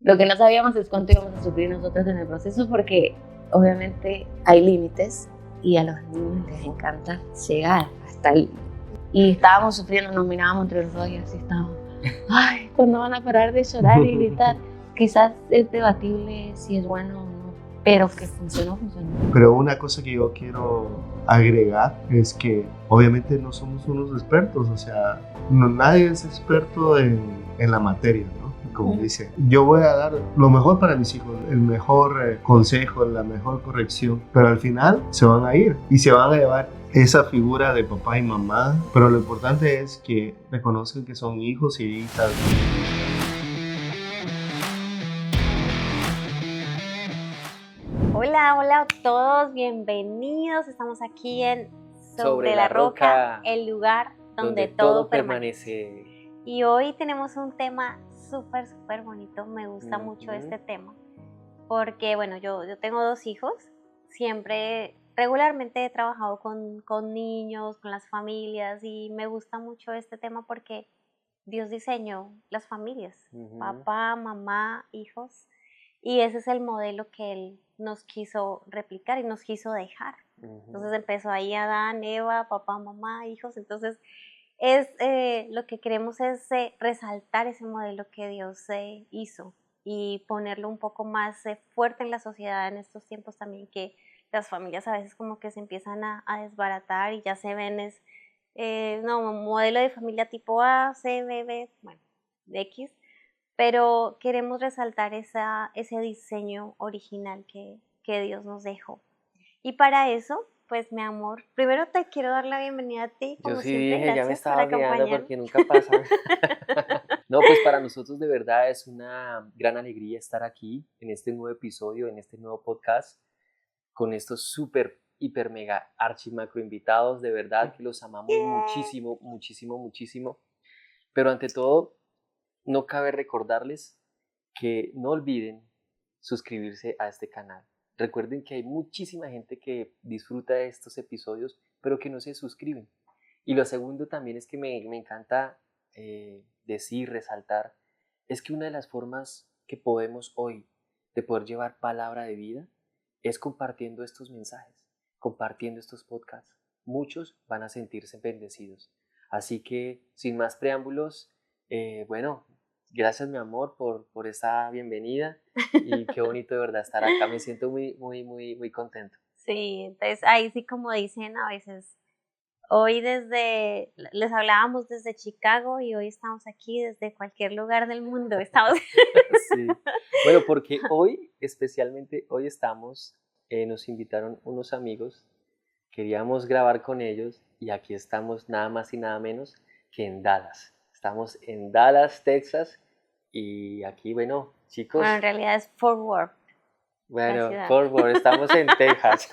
Lo que no sabíamos es cuánto íbamos a sufrir nosotros en el proceso, porque obviamente hay límites y a los niños les encanta llegar hasta el límite. Y estábamos sufriendo, nos mirábamos entre los dos y así estábamos. Ay, ¿cuándo van a parar de llorar y gritar? Quizás es debatible si es bueno o no, pero que funcionó. Pero una cosa que yo quiero agregar es que obviamente no somos unos expertos, o sea, nadie es experto en la materia, ¿no? Como dice, yo voy a dar lo mejor para mis hijos, el mejor consejo, la mejor corrección, pero al final se van a ir y se van a llevar esa figura de papá y mamá, pero lo importante es que reconozcan que son hijos y hijas. Hola a todos, bienvenidos. Estamos aquí en Sobre la Roca, el lugar donde todo permanece. Y hoy tenemos un tema súper bonito. Me gusta mucho este tema porque, bueno, yo tengo 2 hijos. Regularmente he trabajado con niños, con las familias, y me gusta mucho este tema porque Dios diseñó las familias, papá, mamá, hijos, y ese es el modelo que Él nos quiso replicar y nos quiso dejar. Entonces empezó ahí Adán, Eva, papá, mamá, hijos. Entonces lo que queremos es resaltar ese modelo que Dios hizo y ponerlo un poco más fuerte en la sociedad en estos tiempos también, que las familias a veces como que se empiezan a desbaratar y ya se ven modelo de familia tipo A, C, B, B, bueno, X, pero queremos resaltar ese diseño original que Dios nos dejó. Y para eso, pues mi amor, primero te quiero dar la bienvenida a ti, como Yo sí siempre. dije, Gracias ya me estaba por olvidando acompañarme. porque nunca pasa. No, pues para nosotros de verdad es una gran alegría estar aquí en este nuevo episodio, en este nuevo podcast, con estos súper, hiper, mega, archi, macro invitados. De verdad que los amamos muchísimo. Pero ante todo, no cabe recordarles que no olviden suscribirse a este canal. Recuerden que hay muchísima gente que disfruta de estos episodios, pero que no se suscriben. Y lo segundo también es que me encanta decir, resaltar, es que una de las formas que podemos hoy de poder llevar palabra de vida es compartiendo estos mensajes, compartiendo estos podcasts. Muchos van a sentirse bendecidos. Así que, sin más preámbulos, bueno, gracias mi amor por esta bienvenida y qué bonito de verdad estar acá. Me siento muy contento. Sí, entonces ahí sí, como dicen a veces, hoy les hablábamos desde Chicago y hoy estamos aquí desde cualquier lugar del mundo. Sí. Bueno, porque hoy, especialmente hoy nos invitaron unos amigos, queríamos grabar con ellos y aquí estamos nada más y nada menos que en Dallas. Estamos en Dallas, Texas, y aquí, bueno, chicos. Bueno, en realidad es Fort Worth. Bueno, Fort Worth, estamos en Texas.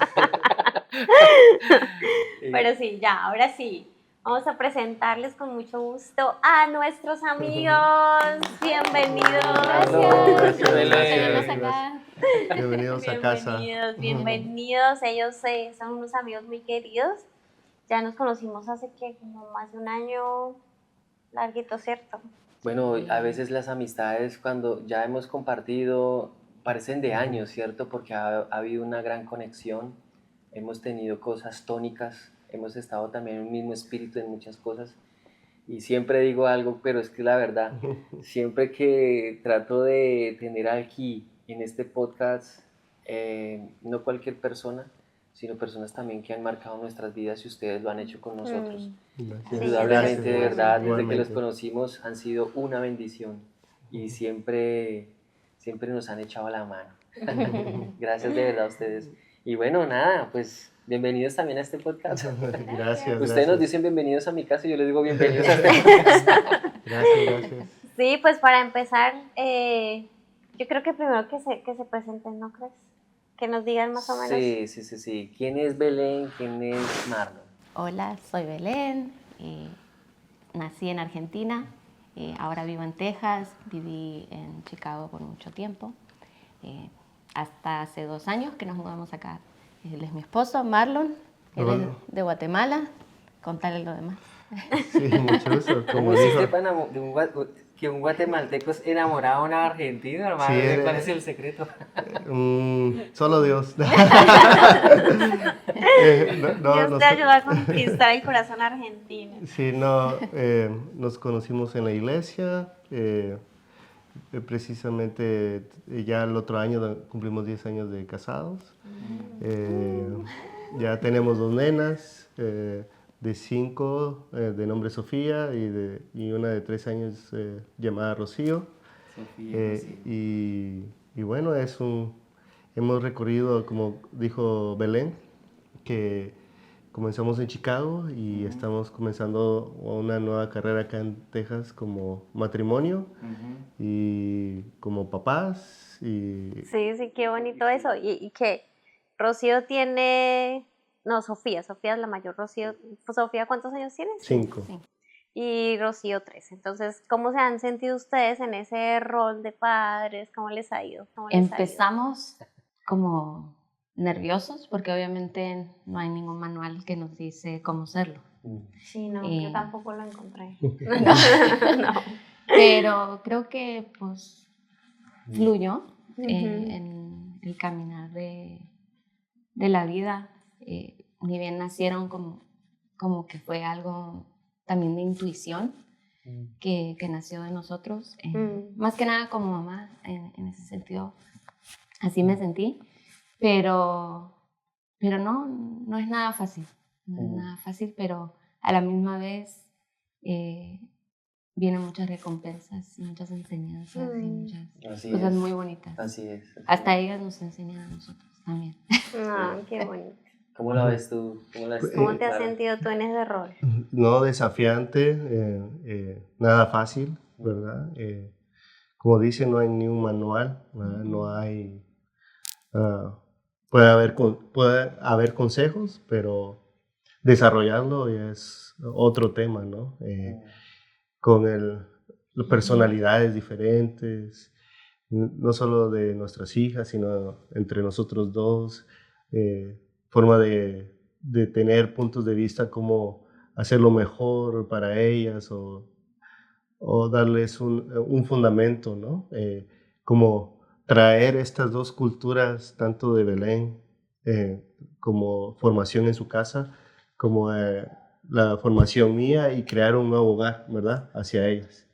Pero sí, ya, ahora sí. Vamos a presentarles con mucho gusto a nuestros amigos. Bienvenidos. Bienvenidos a casa. Bienvenidos. Ellos son unos amigos muy queridos. Ya nos conocimos hace como más de un año larguito, ¿cierto? Bueno, a veces las amistades cuando ya hemos compartido parecen de años, ¿cierto? Porque ha habido una gran conexión, hemos tenido cosas tónicas, hemos estado también en un mismo espíritu en muchas cosas. Y siempre digo algo, pero es que la verdad, siempre que trato de tener aquí en este podcast, no cualquier persona, sino personas también que han marcado nuestras vidas y ustedes lo han hecho con nosotros. Indudablemente, de verdad, desde que los conocimos han sido una bendición y siempre nos han echado la mano. Gracias de verdad a ustedes. Y bueno, nada, pues bienvenidos también a este podcast. Gracias. Ustedes nos dicen bienvenidos a mi casa y yo les digo bienvenidos a este podcast. Gracias. Sí, pues para empezar, yo creo que primero que se presenten, ¿no crees? Que nos digan más o menos. Sí. ¿Quién es Belén? ¿Quién es Marlon? Hola, soy Belén, nací en Argentina, ahora vivo en Texas, viví en Chicago por mucho tiempo, hasta hace 2 años que nos mudamos acá. Él es mi esposo, Marlon, él es de Guatemala, contale lo demás. Sí, mucho gusto. ¿Cómo hiciste que un guatemalteco es enamorado de un argentino, hermano. Sí, ¿Cuál es el secreto? Solo Dios. Dios te ayuda a conquistar el corazón argentino. Sí, no, nos conocimos en la iglesia, precisamente ya el otro año cumplimos 10 años de casados. Ya tenemos 2 nenas, de 5, de nombre Sofía, y una de 3 años llamada Rocío. Y bueno, hemos recorrido, como dijo Belén, que comenzamos en Chicago y estamos comenzando una nueva carrera acá en Texas como matrimonio y como papás. Sí, qué bonito eso. Y que Rocío tiene... No, Sofía es la mayor. Sofía, ¿cuántos años tienes? 5. Y Rocío 3. Entonces, ¿cómo se han sentido ustedes en ese rol de padres? ¿Cómo les ha ido? Empezamos como nerviosos porque obviamente no hay ningún manual que nos dice cómo hacerlo. Sí, no, yo tampoco lo encontré. No. Pero creo que pues fluyó en el caminar de la vida. Ni bien nacieron como que fue algo también de intuición que nació de nosotros. Más que nada como mamá, en ese sentido, así me sentí. Pero no es nada fácil. No es nada fácil, pero a la misma vez vienen muchas recompensas y muchas enseñanzas y muchas cosas muy bonitas. Así es. Hasta ellas nos enseñan a nosotros también. Qué bonito. ¿Cómo lo ves tú? ¿Cómo te has sentido tú en ese rol? No desafiante, nada fácil, ¿verdad? Como dice, no hay ni un manual, ¿verdad? No hay... puede haber consejos, pero desarrollarlo ya es otro tema, ¿no? Con personalidades diferentes, no solo de nuestras hijas, sino entre nosotros dos, forma de tener puntos de vista, cómo hacerlo mejor para ellas o darles un fundamento, ¿no? Como traer estas dos culturas, tanto de Belén como formación en su casa, como la formación mía y crear un nuevo hogar, ¿verdad? Hacia ellas.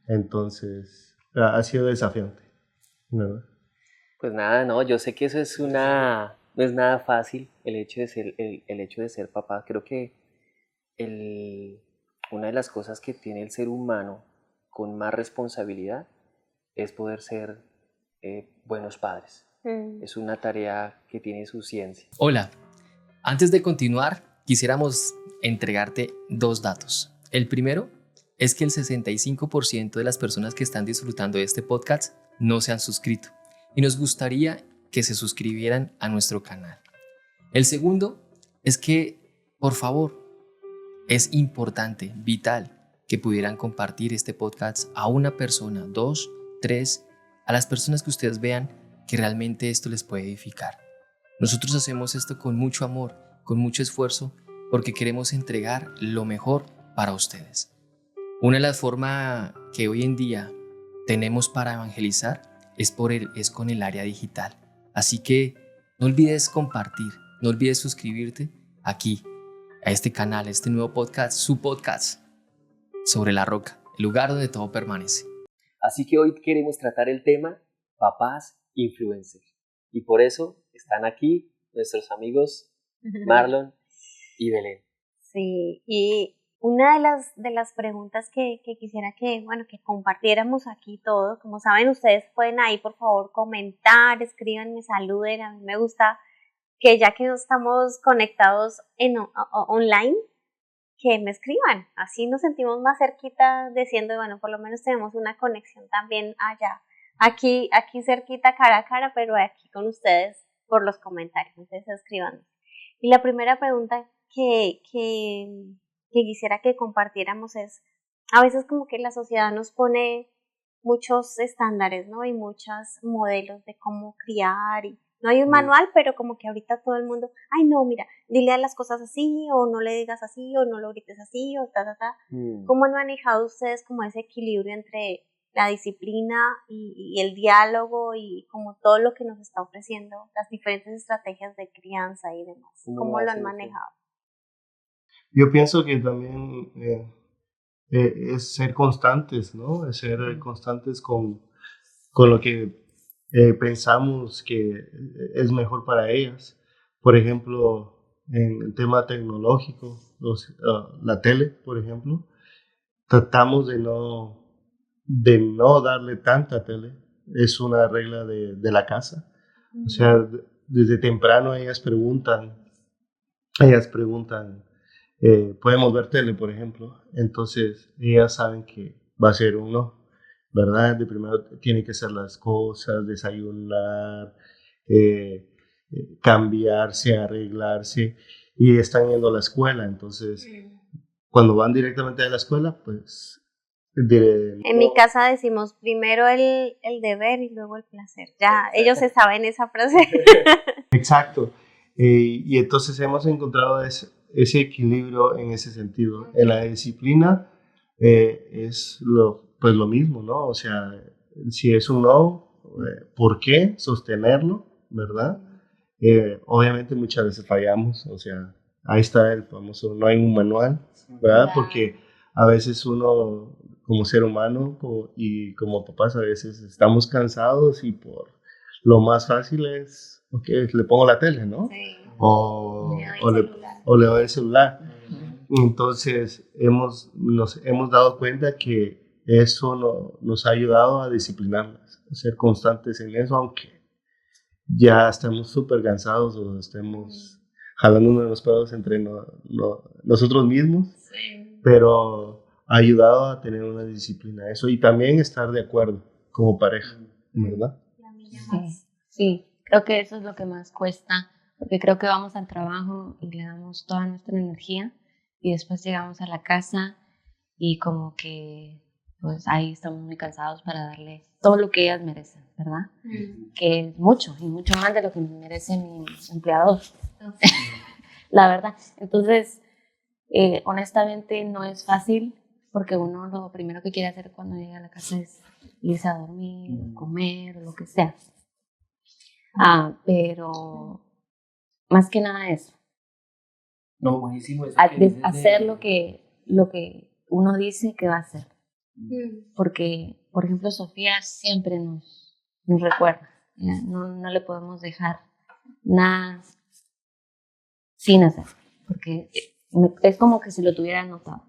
Entonces, ha sido desafiante, ¿verdad? Pues nada, no, yo sé que eso no es nada fácil el hecho de ser papá. Creo que una de las cosas que tiene el ser humano con más responsabilidad es poder ser buenos padres. Es una tarea que tiene su ciencia. Hola, antes de continuar, quisiéramos entregarte 2 datos. El primero es que el 65% de las personas que están disfrutando de este podcast no se han suscrito y nos gustaría que se suscribieran a nuestro canal. El segundo es que, por favor, es importante, vital, que pudieran compartir este podcast a una persona, 2, 3, a las personas que ustedes vean que realmente esto les puede edificar. Nosotros hacemos esto con mucho amor, con mucho esfuerzo, porque queremos entregar lo mejor para ustedes. Una de las formas que hoy en día tenemos para evangelizar es con el área digital. Así que no olvides compartir, no olvides suscribirte aquí, a este canal, a este nuevo podcast, su podcast, Sobre la Roca, el lugar donde todo permanece. Así que hoy queremos tratar el tema papás influencers. Y por eso están aquí nuestros amigos Marlon y Belén. Sí, y una de las preguntas que quisiera que compartiéramos aquí todo, como saben ustedes pueden ahí por favor comentar, escríbanme, saluden, a mí me gusta que ya que no estamos conectados online, que me escriban, así nos sentimos más cerquita diciendo, bueno, por lo menos tenemos una conexión también allá, aquí cerquita cara a cara, pero aquí con ustedes por los comentarios, entonces escríbanos. Y la primera pregunta que quisiera que compartiéramos es, a veces como que la sociedad nos pone muchos estándares, ¿no? Y muchos modelos de cómo criar y no hay un manual, pero como que ahorita todo el mundo, ay no, mira, dile a las cosas así, o no le digas así, o no lo grites así, o ta. ¿Cómo han manejado ustedes como ese equilibrio entre la disciplina y el diálogo y como todo lo que nos está ofreciendo, las diferentes estrategias de crianza y demás, cómo lo han manejado. Yo pienso que también es ser constantes, ¿no? Es ser constantes con lo que pensamos que es mejor para ellas. Por ejemplo, en el tema tecnológico, la tele, por ejemplo, tratamos de no darle tanta tele. Es una regla de la casa. O sea, desde temprano ellas preguntan, podemos ver tele, por ejemplo. Entonces, ellas saben que va a ser un no, ¿verdad? De primero tiene que hacer las cosas, desayunar, cambiarse, arreglarse, y están yendo a la escuela. Entonces, cuando van directamente a la escuela, pues... En mi casa decimos primero el deber y luego el placer. Ya, ellos se saben esa frase. Exacto. Y entonces hemos encontrado ese equilibrio en ese sentido. En la disciplina es pues lo mismo, ¿no? O sea, si es un no, ¿por qué sostenerlo, verdad? Obviamente muchas veces fallamos, o sea, ahí está el famoso no hay un manual, ¿verdad? Porque a veces uno como ser humano y como papás a veces estamos cansados y por lo más fácil es, ok, le pongo la tele, ¿no? Sí. O le doy el celular. Entonces nos hemos dado cuenta que eso nos ha ayudado a disciplinarlas, a ser constantes en eso, aunque ya estemos súper cansados o estemos jalando de los pedos entre nosotros mismos, pero ha ayudado a tener una disciplina eso y también estar de acuerdo como pareja, ¿verdad? Sí, creo que eso es lo que más cuesta, porque creo que vamos al trabajo y le damos toda nuestra energía y después llegamos a la casa y como que pues ahí estamos muy cansados para darle todo lo que ellas merecen, ¿verdad? Que es mucho y mucho más de lo que merece mi empleador, la verdad. Entonces, honestamente no es fácil porque uno lo primero que quiere hacer cuando llega a la casa es irse a dormir, comer o lo que sea. Pero más que nada eso. No, buenísimo eso Hacer lo que uno dice que va a hacer. Porque, por ejemplo, Sofía siempre nos recuerda. No le podemos dejar nada sin hacer. Porque es como que si lo tuviera anotado.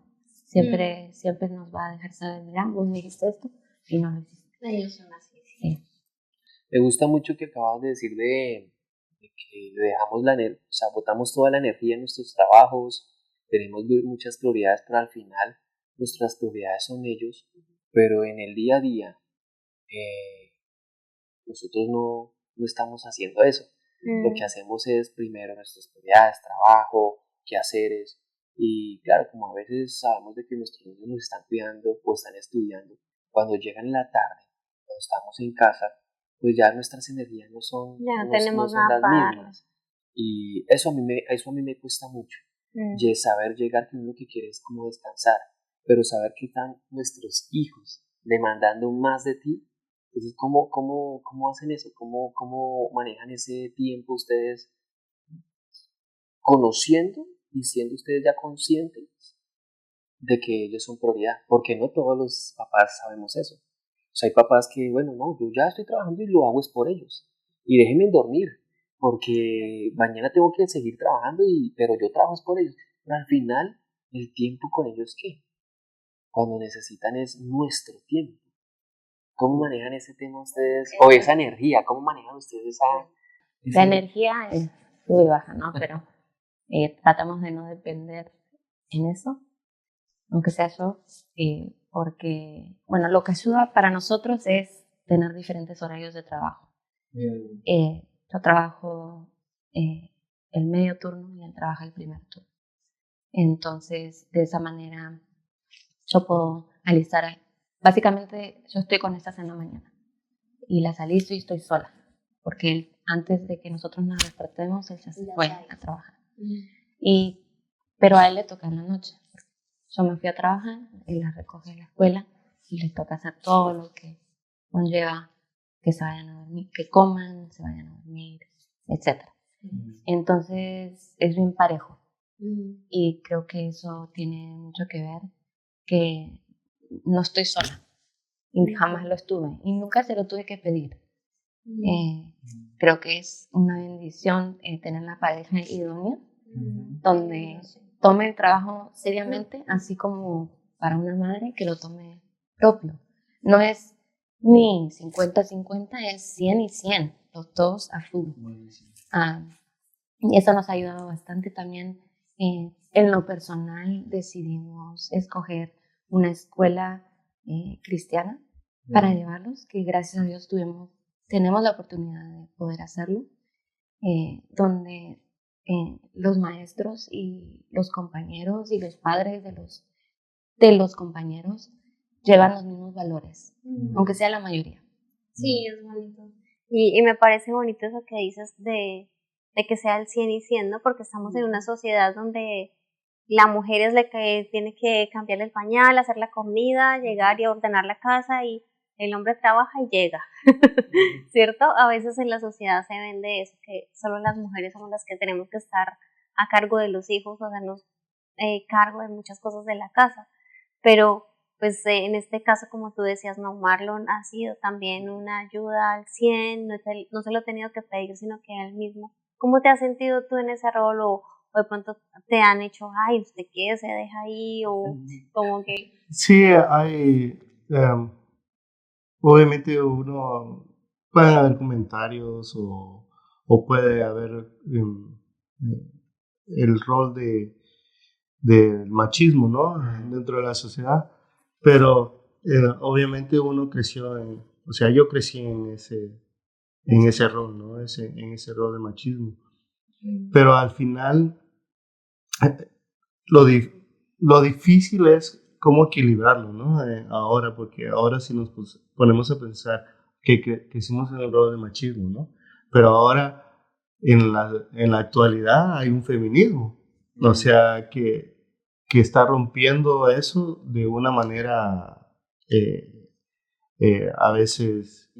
Siempre nos va a dejar saber, mira, vos me dijiste esto y no lo hiciste. Ellos son así. Sí. Me gusta mucho que acabas de decir de que le dejamos o sea, botamos toda la energía en nuestros trabajos, tenemos muchas prioridades, pero al final nuestras prioridades son ellos, pero en el día a día nosotros no estamos haciendo eso. Lo que hacemos es primero nuestras prioridades, trabajo, quehaceres, y claro, como a veces sabemos de que nuestros niños nos están cuidando o están estudiando, cuando llegan en la tarde, cuando estamos en casa, pues ya nuestras energías no son tenemos las mismas. Y eso a mí me cuesta mucho. Saber llegar, que uno lo que quiere es como descansar, pero saber que están nuestros hijos demandando más de ti. Entonces, ¿cómo hacen eso? ¿Cómo manejan ese tiempo ustedes conociendo y siendo ustedes ya conscientes de que ellos son prioridad? Porque no todos los papás sabemos eso. O sea, hay papás que, bueno, no, yo ya estoy trabajando y lo hago es por ellos. Y déjenme dormir, porque mañana tengo que seguir trabajando, pero yo trabajo es por ellos. Pero al final, ¿el tiempo con ellos qué? Cuando necesitan es nuestro tiempo. ¿Cómo manejan ese tema ustedes? O esa energía, ¿cómo manejan ustedes La energía es sube y baja, ¿no? Pero tratamos de no depender en eso, aunque sea yo, porque, bueno, lo que ayuda para nosotros es tener diferentes horarios de trabajo. Yo trabajo el medio turno y él trabaja el primer turno. Entonces, de esa manera, yo puedo alistar. Básicamente, yo estoy con estas en la mañana y las alisto y estoy sola, porque él, antes de que nosotros nos despertemos, él ya se fue a trabajar. Pero a él le toca en la noche. Yo me fui a trabajar, él la recoge en la escuela les toca hacer todo lo que conlleva que se vayan a dormir, que coman, se vayan a dormir, etc. Entonces es bien parejo. Y creo que eso tiene mucho que ver, que no estoy sola. Y jamás lo estuve. Y nunca se lo tuve que pedir. Creo que es una bendición tener la pareja idónea, donde tome el trabajo seriamente, así como para una madre que lo tome propio. No es ni 50-50, es 100 y 100, los dos a full. Y eso nos ha ayudado bastante también. En lo personal decidimos escoger una escuela cristiana para llevarlos, que gracias a Dios tenemos la oportunidad de poder hacerlo, donde los maestros y los compañeros y los padres de los compañeros llevan los mismos valores, aunque sea la mayoría. Sí, es bonito. Y me parece bonito eso que dices de que sea el 100 y 100, ¿no? Porque estamos en una sociedad donde la mujer es la que tiene que cambiarle el pañal, hacer la comida, llegar y ordenar la casa, y el hombre trabaja y llega, ¿cierto? A veces en la sociedad se vende eso, que solo las mujeres somos las que tenemos que estar a cargo de los hijos o hacernos cargo de muchas cosas de la casa, pero pues en este caso, como tú decías, no, Marlon ha sido también una ayuda al 100, no se lo he tenido que pedir, sino que él mismo. ¿Cómo te has sentido tú en ese rol? O de pronto te han hecho, ay, ¿usted qué? ¿Se deja ahí? O como que... Sí, hay, obviamente puede haber comentarios o puede haber el rol del machismo, ¿no? Dentro de la sociedad, pero obviamente uno creció o sea, yo crecí en ese rol, ¿no? En ese rol de machismo. Pero al final, lo difícil es cómo equilibrarlo, ¿no? Ahora, porque ahora si nos ponemos a pensar que hicimos en el rol de machismo, ¿no? Pero ahora, en la actualidad, hay un feminismo, o sea, que está rompiendo eso de una manera a veces...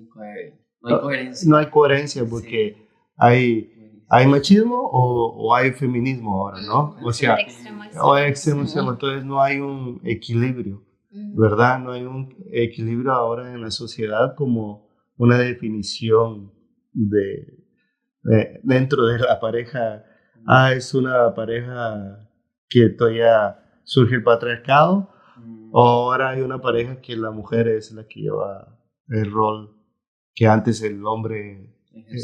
No hay coherencia. No hay coherencia porque hay machismo o hay feminismo ahora, ¿no? O sea, o extremo. Entonces no hay un equilibrio, ¿verdad? No hay un equilibrio ahora en la sociedad como una definición dentro de la pareja. Es una pareja que todavía surge el patriarcado, o ahora hay una pareja que la mujer es la que lleva el rol que antes el hombre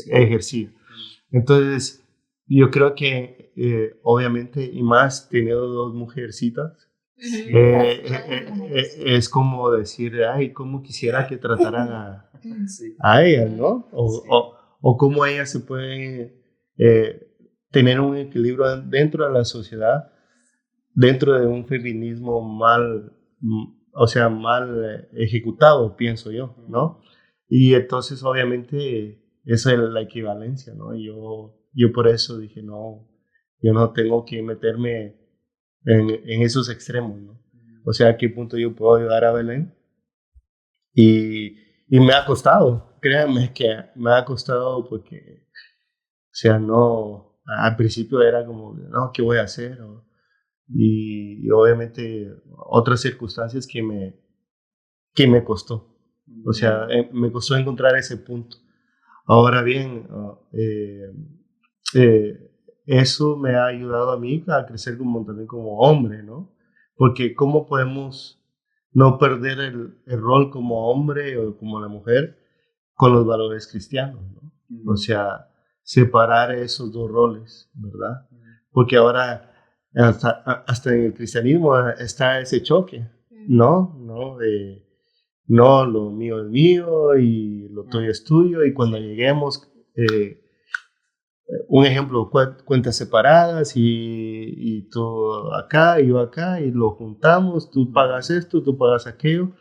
ejercía. Entonces, yo creo que obviamente, y más teniendo dos mujercitas, es como decir, ay, cómo quisiera que trataran a ellas, ¿no? O cómo ellas se pueden tener un equilibrio dentro de la sociedad, dentro de un feminismo mal ejecutado, pienso yo, ¿no? Y entonces, obviamente, esa es la equivalencia, ¿no? Yo por eso dije, no, yo no tengo que meterme en esos extremos, ¿no? O sea, ¿a qué punto yo puedo ayudar a Belén? Y me ha costado, créanme que me ha costado porque, o sea, no, al principio era como, no, ¿qué voy a hacer? Y obviamente otras circunstancias que me costó. O sea, me costó encontrar ese punto. Ahora bien, eso me ha ayudado a mí a crecer también como hombre, ¿no? Porque ¿cómo podemos no perder el rol como hombre o como la mujer con los valores cristianos, ¿no? O sea, separar esos dos roles, ¿verdad? Porque ahora hasta en el cristianismo está ese choque, ¿no? No, lo mío es mío y lo tuyo es tuyo, y cuando lleguemos, un ejemplo, cuentas separadas y tú acá y yo acá y lo juntamos, tú pagas esto, tú pagas aquello,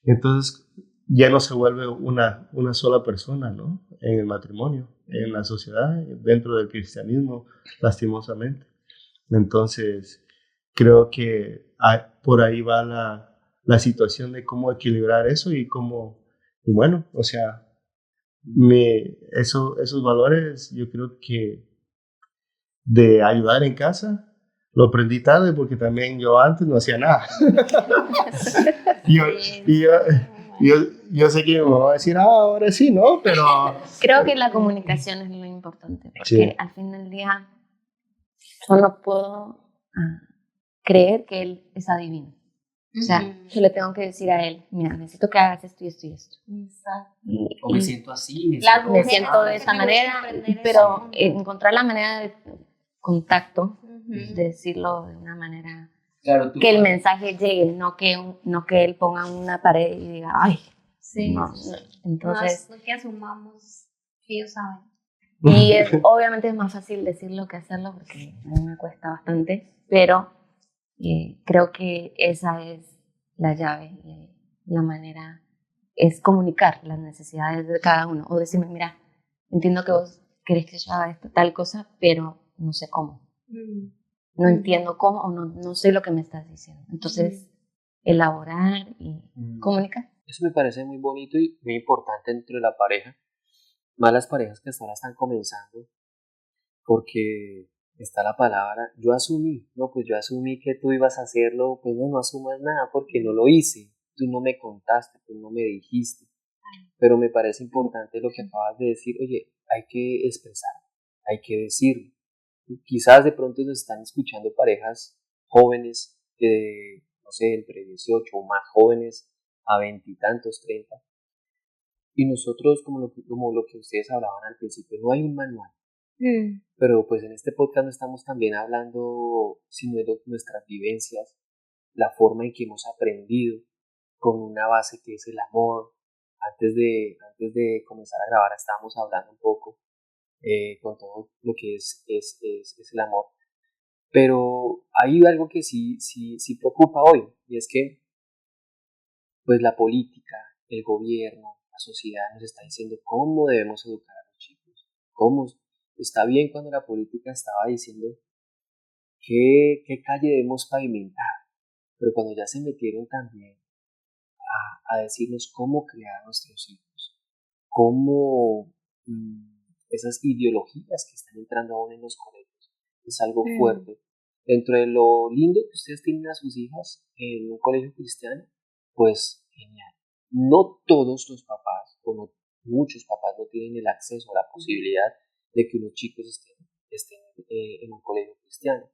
entonces ya no se vuelve una sola persona, ¿no? En el matrimonio, en la sociedad, dentro del cristianismo, lastimosamente. Entonces, creo que por ahí va la situación de cómo equilibrar eso y cómo, y bueno, o sea, esos valores yo creo que de ayudar en casa, lo aprendí tarde porque también yo antes no hacía nada. Yo sé que me va a decir, ahora sí, ¿no? Pero creo que la comunicación es lo importante, porque Sí. al fin del día yo no puedo creer que él es adivino. O sea, yo le tengo que decir a él, mira, necesito que hagas esto y esto y esto. Exacto. O me siento así, Me siento de esta manera, pero encontrar la manera de contacto, de decirlo de una manera Claro, tú, que el mensaje llegue, no que él ponga una pared y diga, ay, Sí. no. Entonces, No que asumamos que ellos saben. y obviamente es más fácil decirlo que hacerlo porque a mí me cuesta bastante, pero creo que esa es la llave, la manera es comunicar las necesidades de cada uno, o decirme, mira, entiendo que vos querés que yo haga tal cosa, pero no sé cómo. No entiendo cómo o no sé lo que me estás diciendo. Entonces, elaborar y comunicar. Eso me parece muy bonito y muy importante dentro de la pareja, más las parejas que hasta ahora están comenzando, porque está la palabra, yo asumí que tú ibas a hacerlo, pues no asumas nada porque no lo hice, tú no me contaste, tú no me dijiste, pero me parece importante lo que acabas de decir, oye, hay que expresar, hay que decirlo. Quizás de pronto nos están escuchando parejas jóvenes, no sé, entre 18 o más jóvenes, a 20 y tantos, 30. Y nosotros, como lo que ustedes hablaban al principio, no hay un manual. Pero pues en este podcast no estamos también hablando sino de nuestras vivencias, la forma en que hemos aprendido, con una base que es el amor. Antes de comenzar a grabar estábamos hablando un poco con todo lo que es el amor. Pero hay algo que sí preocupa hoy, y es que pues la política, el gobierno, la sociedad nos está diciendo cómo debemos educar a los chicos. Cómo está bien cuando la política estaba diciendo qué calle debemos pavimentar, pero cuando ya se metieron también a decirnos cómo crear a nuestros hijos, cómo esas ideologías que están entrando aún en los colegios, es algo fuerte. Dentro de lo lindo que ustedes tienen a sus hijas en un colegio cristiano, pues genial. No todos los papás, o no, muchos papás no tienen el acceso a la posibilidad de que unos chicos estén en un colegio cristiano.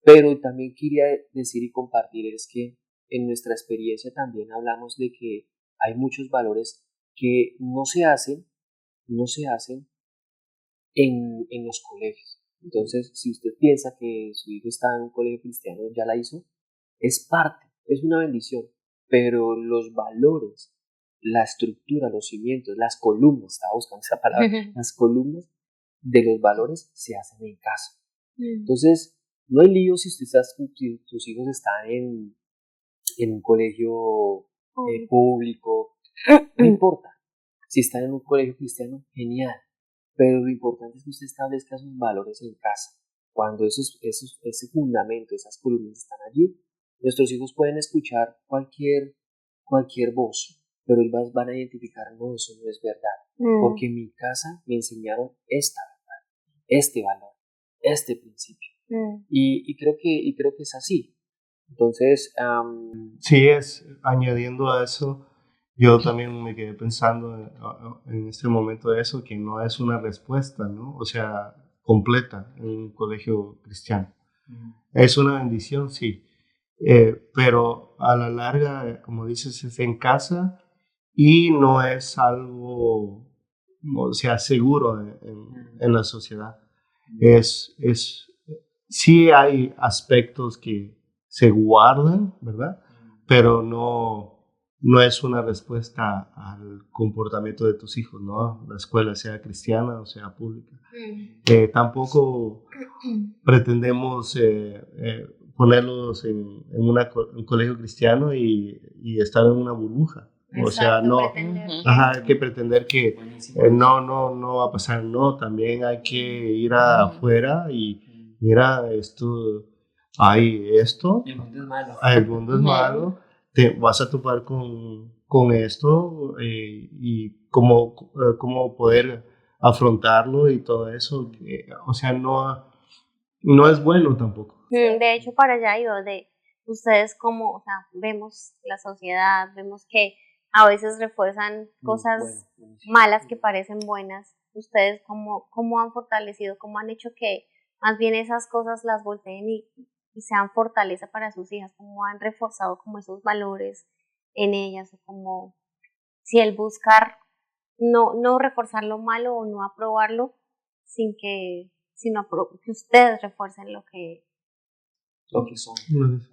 Pero también quería decir y compartir es que en nuestra experiencia también hablamos de que hay muchos valores que no se hacen en los colegios. Entonces, si usted piensa que su hijo está en un colegio cristiano, ya la hizo, es parte, es una bendición, pero los valores, la estructura, los cimientos, las columnas, estaba buscando esa palabra, las columnas de los valores se hacen en casa. Entonces, no hay lío si tus hijos están en un colegio público, no importa. Si están en un colegio cristiano, genial. Pero lo importante es que usted establezca sus valores en casa. Cuando ese fundamento, esas columnas están allí, nuestros hijos pueden escuchar cualquier voz, pero ellos van a identificar, no, eso no es verdad. Porque en mi casa me enseñaron esta verdad, este valor, este principio. Y creo que es así. Entonces, sí, añadiendo a eso, yo también me quedé pensando en este momento de eso, que no es una respuesta, ¿no? O sea, completa en un colegio cristiano. Es una bendición, sí, pero a la larga, como dices, es en casa y no es algo, o sea, seguro en la sociedad. Sí hay aspectos que se guardan, ¿verdad? Pero no es una respuesta al comportamiento de tus hijos, ¿no? La escuela sea cristiana o sea pública. Tampoco pretendemos ponerlos en un colegio cristiano y estar en una burbuja. O sea, no hay que pretender que no va a pasar, no, también hay que ir afuera y mira, hay esto, el mundo es malo. el mundo es malo, te vas a topar con esto y cómo poder afrontarlo y todo eso. O sea, no es bueno tampoco. De hecho, para allá iba, de ustedes como, o sea, vemos la sociedad, vemos que a veces refuerzan cosas malas que parecen buenas. Ustedes cómo han fortalecido, cómo han hecho que más bien esas cosas las volteen y sean fortaleza para sus hijas, cómo han reforzado como esos valores en ellas, o como si el buscar no reforzar lo malo o no aprobarlo, sino que ustedes refuercen lo que son.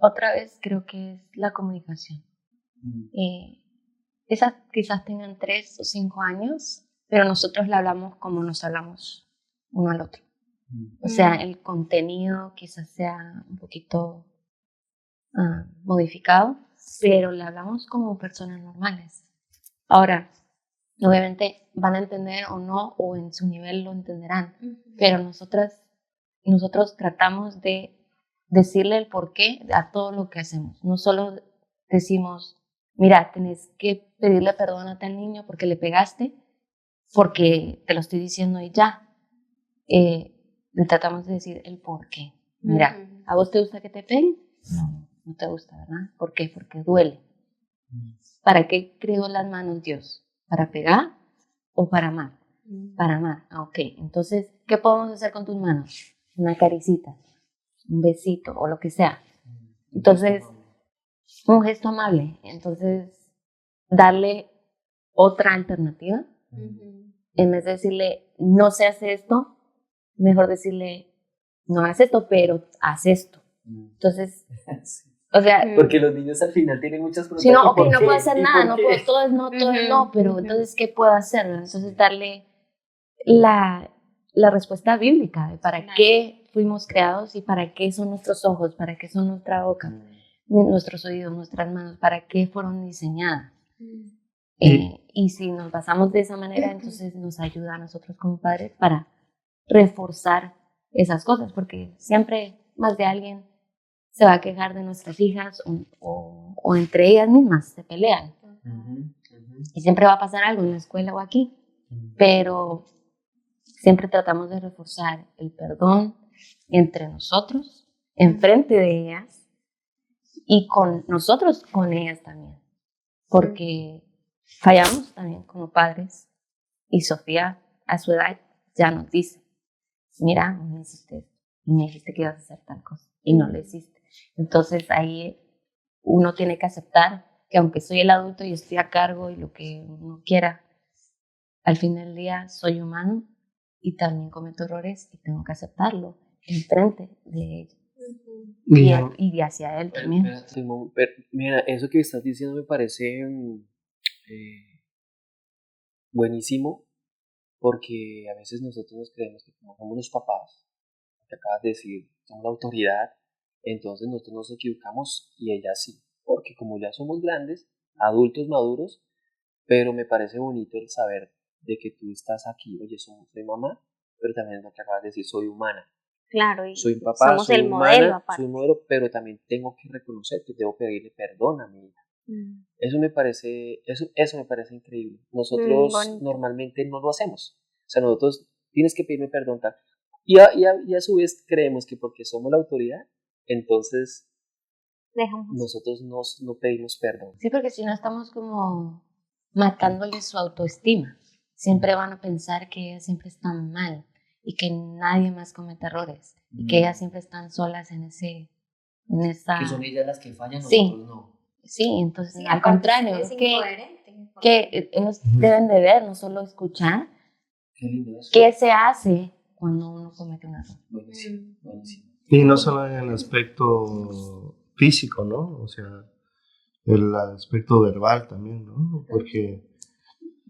Otra vez creo que es la comunicación. Esas quizás tengan 3 o 5 años, pero nosotros le hablamos como nos hablamos uno al otro. O sea, el contenido quizás sea un poquito modificado, pero le hablamos como personas normales. Ahora, obviamente van a entender o no, o en su nivel lo entenderán, pero nosotros tratamos de decirle el porqué a todo lo que hacemos. No solo decimos, mira, tenés que pedirle perdón a tal niño porque le pegaste, porque te lo estoy diciendo y ya. Le tratamos de decir el porqué. Mira, ¿a vos te gusta que te peguen? No te gusta, ¿verdad? ¿Por qué? Porque duele. ¿Para qué creó las manos Dios? ¿Para pegar o para amar? Para amar. Ok, entonces, ¿qué podemos hacer con tus manos? Una caricita, un besito o lo que sea. Entonces, un gesto amable. Entonces, darle otra alternativa. En vez de decirle, no se hace esto, mejor decirle, no hagas esto, pero haz esto. Entonces, o sea, porque los niños al final tienen muchas preguntas. Si no, ok, no puedo hacer nada, no puedo, todo es no, todo es no, pero entonces, ¿qué puedo hacer? Entonces, darle la respuesta bíblica de para qué fuimos creados y para qué son nuestros ojos, para qué son nuestra boca, nuestros oídos, nuestras manos, para qué fueron diseñadas. Y si nos basamos de esa manera, entonces nos ayuda a nosotros como padres para reforzar esas cosas, porque siempre más de alguien se va a quejar de nuestras hijas o entre ellas mismas se pelean. Y siempre va a pasar algo en la escuela o aquí, pero siempre tratamos de reforzar el perdón entre nosotros, enfrente de ellas y con nosotros, con ellas también, porque fallamos también como padres y Sofía a su edad ya nos dice, mira, me hiciste esto y me dijiste que ibas a hacer tal cosa y no lo hiciste. Entonces ahí uno tiene que aceptar que aunque soy el adulto y estoy a cargo y lo que uno quiera, al fin del día soy humano y también cometo errores y tengo que aceptarlo enfrente de ella y hacia él también. Mira, eso que estás diciendo me parece buenísimo, porque a veces nosotros nos creemos que como somos los papás, que acabas de decir, somos la autoridad, entonces nosotros nos equivocamos y ella sí, porque como ya somos grandes, adultos maduros, pero me parece bonito el saber de que tú estás aquí, oye, soy mamá, pero también lo que acabas de decir, soy humana. Claro, y soy papá, somos soy el humana, modelo aparte. soy un modelo, pero también tengo que reconocer que debo pedirle perdón a mi hija. Eso me parece increíble. Nosotros normalmente no lo hacemos. O sea, nosotros tienes que pedirme perdón. Y a su vez creemos que porque somos la autoridad, entonces nosotros no pedimos perdón. Sí, porque si no estamos como matándole su autoestima. Siempre van a pensar que ellas siempre están mal y que nadie más comete errores y que ellas siempre están solas en esa... Que son ellas las que fallan, nosotros no. Sí, entonces al contrario, que ellos deben de ver, no solo escuchar, qué se hace cuando uno comete un error. Buenísimo. Y no solo en el aspecto físico, ¿no? O sea, el aspecto verbal también, ¿no? Porque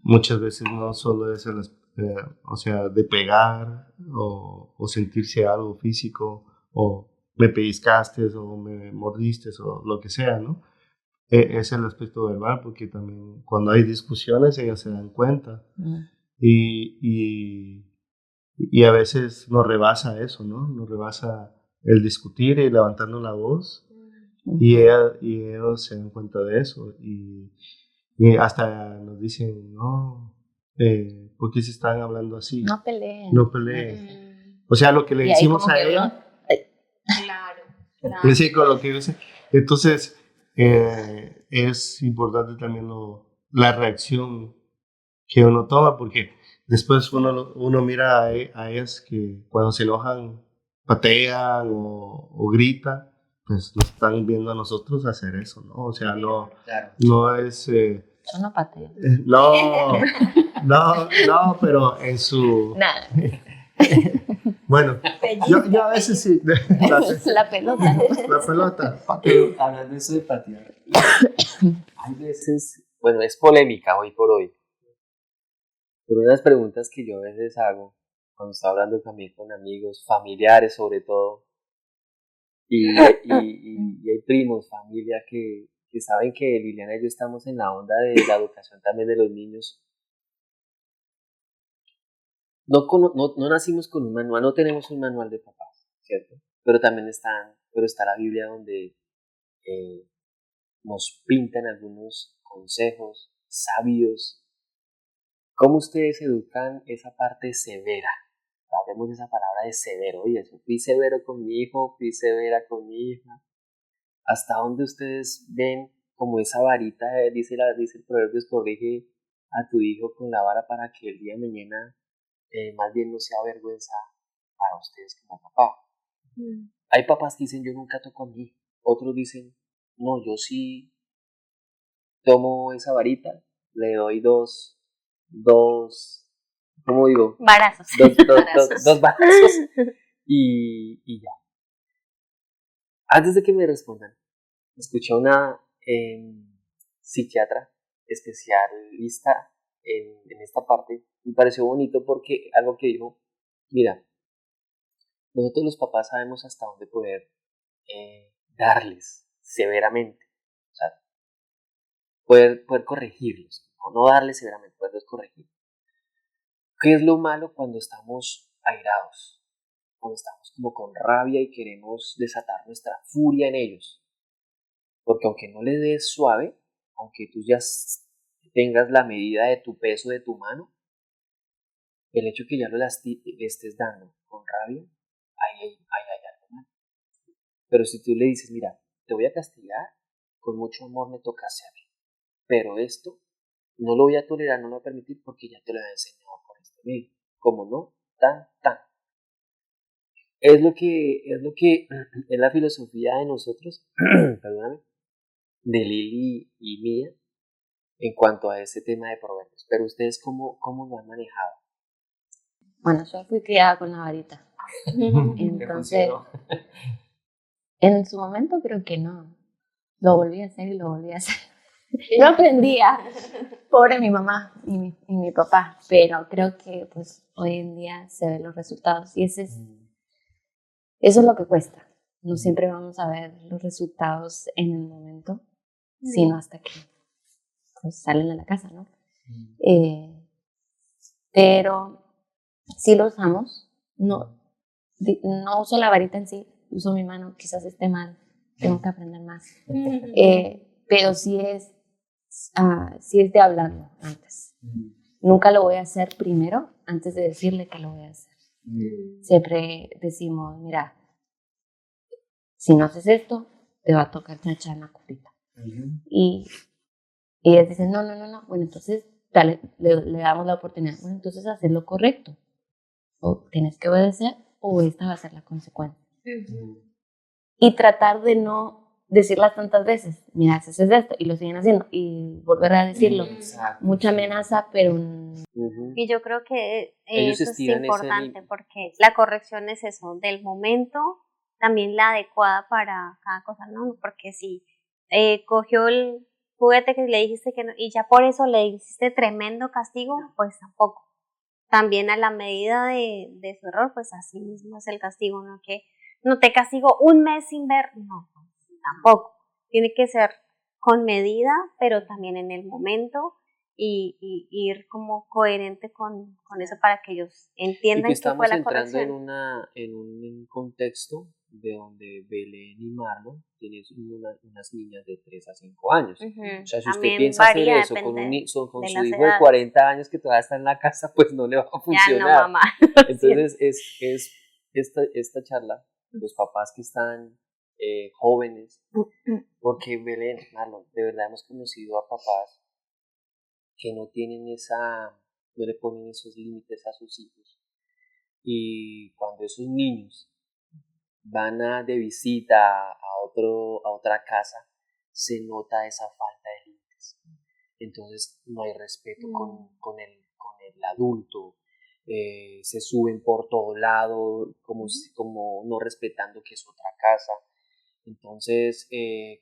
muchas veces no solo es o sea, de pegar o sentirse algo físico o me pellizcaste o me mordiste o lo que sea, ¿no? Es el aspecto verbal, porque también cuando hay discusiones ellas se dan cuenta y a veces nos rebasa eso, ¿no? Nos rebasa el discutir y levantando la voz y ellos se dan cuenta de eso y hasta nos dicen, no, ¿por qué se están hablando así? No peleen. No peleen. O sea, lo que le Y ahí decimos como a que ella, uno- Claro, sí, con lo que dice. Entonces, es importante también la reacción que uno toma, porque después uno mira a ellas que cuando se enojan patean o gritan, pues nos están viendo a nosotros hacer eso, ¿no? O sea, Claro. no es... Yo no pateo. no, pero en su... Nada. Bueno, yo a veces sí. La pelota. La pelota. Pero hablando de eso de patear, hay veces, bueno, es polémica hoy por hoy, pero una de las preguntas que yo a veces hago cuando estoy hablando también con amigos, familiares sobre todo, y hay primos, familia que saben que Liliana y yo estamos en la onda de la educación también de los niños. No nacimos con un manual, no tenemos un manual de papás, ¿cierto? Pero también está la Biblia donde nos pintan algunos consejos sabios. ¿Cómo ustedes educan esa parte severa? Hablemos de esa palabra de severo. Oye, eso, fui severo con mi hijo, fui severa con mi hija. ¿Hasta dónde ustedes ven como esa varita, dice el Proverbios, corrige a tu hijo con la vara para que el día de mañana más bien no sea vergüenza para ustedes como papá? Hay papás que dicen, yo nunca toco a mi hijo. Otros dicen, no, yo sí tomo esa varita, le doy ¿cómo digo? Varazos. Dos varazos y ya. Antes de que me respondan, escuché a una psiquiatra especialista en esta parte. Me pareció bonito porque algo que dijo, mira, nosotros los papás sabemos hasta dónde poder darles severamente, o sea, poder corregirlos, no darles severamente, poderlos corregir. ¿Qué es lo malo cuando estamos airados? Cuando estamos como con rabia y queremos desatar nuestra furia en ellos. Porque aunque no le des suave, aunque tú ya tengas la medida de tu peso de tu mano, el hecho que ya le estés dando con rabia, ahí hay algo mal. Pero si tú le dices, mira, te voy a castigar, con mucho amor me toca hacerlo. Pero esto no lo voy a tolerar, no lo voy a permitir porque ya te lo he enseñado por este medio. Como no, tan. Es es la filosofía de nosotros, perdóname, de Lili y mía, en cuanto a ese tema de proverbios. Pero ustedes, ¿cómo lo han manejado? Bueno, yo fui criada con la varita. ¿Te Entonces, funcionó? en su momento creo que no. Lo volví a hacer y lo volví a hacer. No aprendía. Pobre mi mamá y mi papá. Pero creo que pues hoy en día se ven los resultados. Y eso es lo que cuesta. No siempre vamos a ver los resultados en el momento, sino hasta que pues, salen de la casa, ¿no? Pero sí lo usamos. No uso la varita en sí, uso mi mano, quizás esté mal, tengo que aprender más. Pero sí es de hablarlo antes. Nunca lo voy a hacer primero antes de decirle que lo voy a hacer. Siempre decimos, mira, si no haces esto, te va a tocar echar en la copita. Y ellas dicen, no. Bueno, entonces le damos la oportunidad. Bueno, entonces hacer lo correcto. O tienes que obedecer o esta va a ser la consecuencia. Y tratar de no decirlas tantas veces. Mira, haces esto y lo siguen haciendo. Y volver a decirlo. Exacto. Mucha amenaza, pero... Y yo creo que Ellos eso es estiran ese importante límite. porque la corrección es eso, del momento, también la adecuada para cada cosa, ¿no? Porque si cogió el juguete que le dijiste que no, y ya por eso le hiciste tremendo castigo, pues tampoco. También a la medida de su error, pues así mismo es el castigo, ¿no? Que no te castigo un mes sin ver, no, tampoco. Tiene que ser con medida, pero también en el momento y ir como coherente con eso para que ellos Y entiendan que que fue estamos la entrando corrección. en un contexto donde Belén y Marlon tienen unas niñas de 3 a 5 años. Ujú. O sea, si usted También piensa hacer varía, eso con, depende con de su las hijo de edades. 40 años que todavía está en la casa, pues no le va a Ya no, funcionar. mamá. Entonces, es esta charla, los papás que están jóvenes, porque Belén, Marlon, de verdad hemos conocido a papás que no tienen no le ponen esos límites a sus hijos. Y cuando esos niños van de visita a otra casa, se nota esa falta de límites. Entonces no hay respeto con el adulto. Se suben por todo lado, como no respetando que es otra casa. Entonces,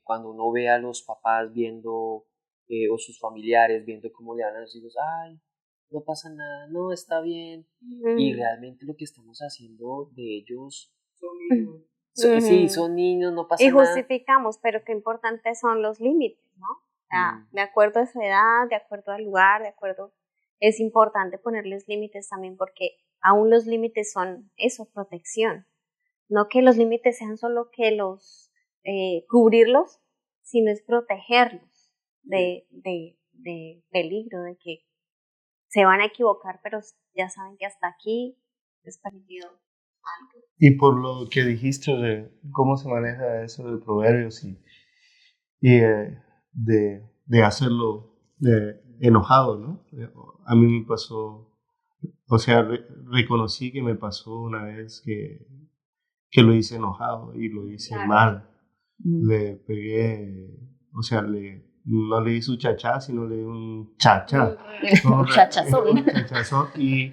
cuando uno ve a los papás viendo, o sus familiares viendo cómo le hablan a los hijos, ay, no pasa nada, no, está bien. Y realmente lo que estamos haciendo de ellos, sí, son niños, no pasa Y nada. justificamos, pero qué importantes son los límites, ¿no? O sea, de acuerdo a su edad, de acuerdo al lugar, es importante ponerles límites también porque aún los límites son eso, protección. No que los límites sean solo que cubrirlos, sino es protegerlos de peligro, de que se van a equivocar, pero ya saben que hasta aquí es permitido algo. Y por lo que dijiste de cómo se maneja eso de proverbios y de hacerlo enojado, ¿no? A mí me pasó, o sea, reconocí que me pasó una vez que lo hice enojado y lo hice mal. Le pegué, o sea, no le di su chachá, sino le di un chachá. Un chachazón. Un chachazón y